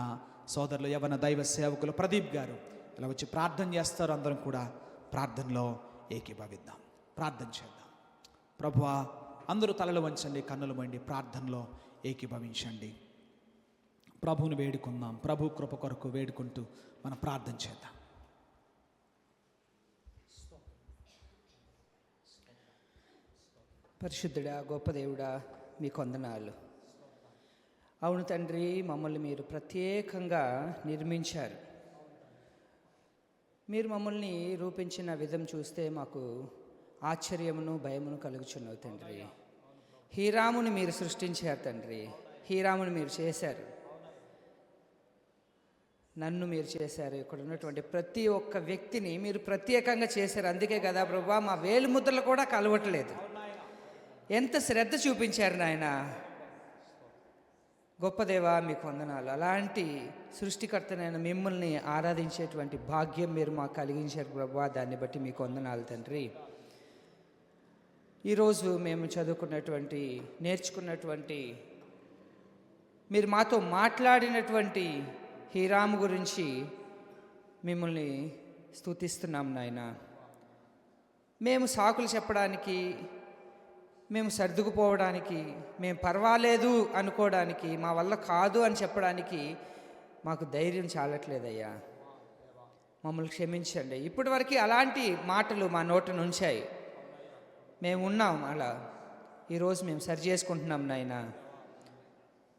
సోదరులు యవన దైవ సేవకులు ప్రదీప్ గారు ఇలా వచ్చి ప్రార్థన చేస్తారు. అందరం కూడా ప్రార్థనలో ఏకీభవిద్దాం, ప్రార్థన చేద్దాం. ప్రభువా, అందరూ తలలు వంచండి, కన్నులు మూయండి, ప్రార్థనలో ఏకీభవించండి. ప్రభువుని వేడుకుందాం. ప్రభు కృప కొరకు వేడుకుంటూ మనం ప్రార్థన చేద్దాం. పరిశుద్ధుడా, గొప్ప దేవుడా, మీకు వందనాలు. అవును తండ్రి, మమ్మల్ని మీరు ప్రత్యేకంగా నిర్మించారు. మీరు మమ్మల్ని రూపించిన విధం చూస్తే మాకు ఆశ్చర్యమును భయమును కలుగుచున్నవి తండ్రి. హీరాముని మీరు సృష్టించారు తండ్రి, హీరాముని మీరు చేశారు, నన్ను మీరు చేశారు, ఇక్కడ ఉన్నటువంటి ప్రతి ఒక్క వ్యక్తిని మీరు ప్రత్యేకంగా చేశారు. అందుకే కదా ప్రభా మా వేలు ముద్రలు కూడా కలవట్లేదు. ఎంత శ్రద్ధ చూపించారు నాయన. గొప్ప దేవా, మీకు వందనాలు. అలాంటి సృష్టికర్తనైన మిమ్మల్ని ఆరాధించేటువంటి భాగ్యం మీరు మాకు కలిగించారు ప్రభా, దాన్ని బట్టి మీకు వందనాలు తండ్రి. ఈరోజు మేము చదువుకున్నటువంటి, నేర్చుకున్నటువంటి, మీరు మాతో మాట్లాడినటువంటి హీరాము గురించి మిమ్మల్ని స్తుతిస్తున్నాం నాయన. మేము సాకులు చెప్పడానికి, మేము సర్దుకుపోవడానికి, మేము పర్వాలేదు అనుకోవడానికి, మా వల్ల కాదు అని చెప్పడానికి మాకు ధైర్యం చాలట్లేదయ్యా. మమ్మల్ని క్షమించండి. ఇప్పటి వరకు అలాంటి మాటలు మా నోట నుంచాయి, మేము ఉన్నాం అలా. ఈరోజు మేము సరి చేసుకుంటున్నాం నాయన.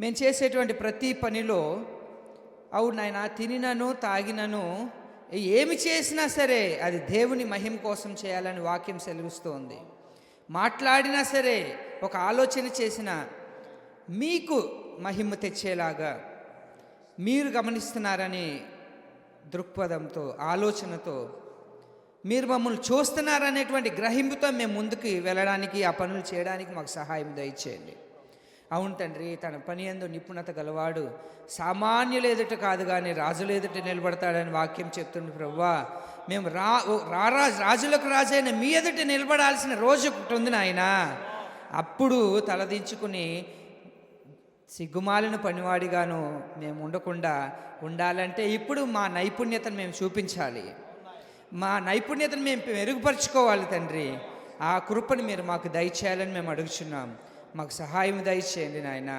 మేము చేసేటువంటి ప్రతి పనిలో అవును నాయన, తినినను తాగినను ఏమి చేసినా సరే అది దేవుని మహిమ కోసం చేయాలని వాక్యం సెలవిస్తోంది. మాట్లాడినా సరే, ఒక ఆలోచన చేసినా మీకు మహిమ తెచ్చేలాగా మీరు గమనిస్తున్నారని దృక్పథంతో, ఆలోచనతో, మీరు మమ్మల్ని చూస్తున్నారనేటువంటి గ్రహింపుతో మేము ముందుకు వెళ్ళడానికి, ఆ పనులు చేయడానికి మాకు సహాయం దయచేయండి. అవును తండ్రి, తన పని యందు నిపుణత గలవాడు సామాన్యులు ఎదుట కాదు కానీ రాజుల ఎదుట నిలబడతాడని వాక్యం చెప్తుంది ప్రభువా. మేము రాజులకు రాజైన మీ ఎదుట నిలబడాల్సిన రోజు ఒకటి ఉంది నాయన. అప్పుడు తలదించుకుని సిగ్గుమాలిన పనివాడిగాను మేము ఉండకుండా ఉండాలంటే ఇప్పుడు మా నైపుణ్యతను మేము చూపించాలి, మా నైపుణ్యతను మేము మెరుగుపరుచుకోవాలి తండ్రి. ఆ కృపను మీరు మాకు దయచేయాలని మేము అడుగుచున్నాం. మాకు సహాయం దయచేయండి నాయన.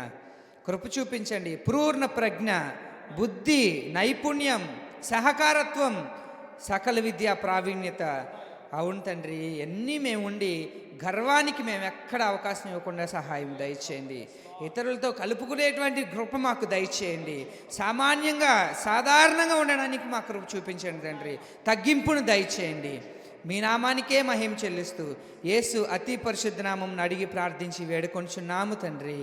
కృప చూపించండి. పూర్ణ ప్రజ్ఞ, బుద్ధి, నైపుణ్యం, సహకారత్వం, సకల విద్యా ప్రావీణ్యత, అవును తండ్రి, ఎన్ని మేము ఉండి గర్వానికి మేము ఎక్కడ అవకాశం ఇవ్వకుండా సహాయం దయచేయండి. ఇతరులతో కలుపుకునేటువంటి కృప మాకు దయచేయండి. సామాన్యంగా, సాధారణంగా ఉండడానికి మా కృప చూపించండి తండ్రి. తగ్గింపును దయచేయండి. మీ నామానికే మహిమ చెల్లిస్తూ యేసు అతి పరిశుద్ధ నామం అడిగి ప్రార్థించి వేడుకొంచున్నాము తండ్రి.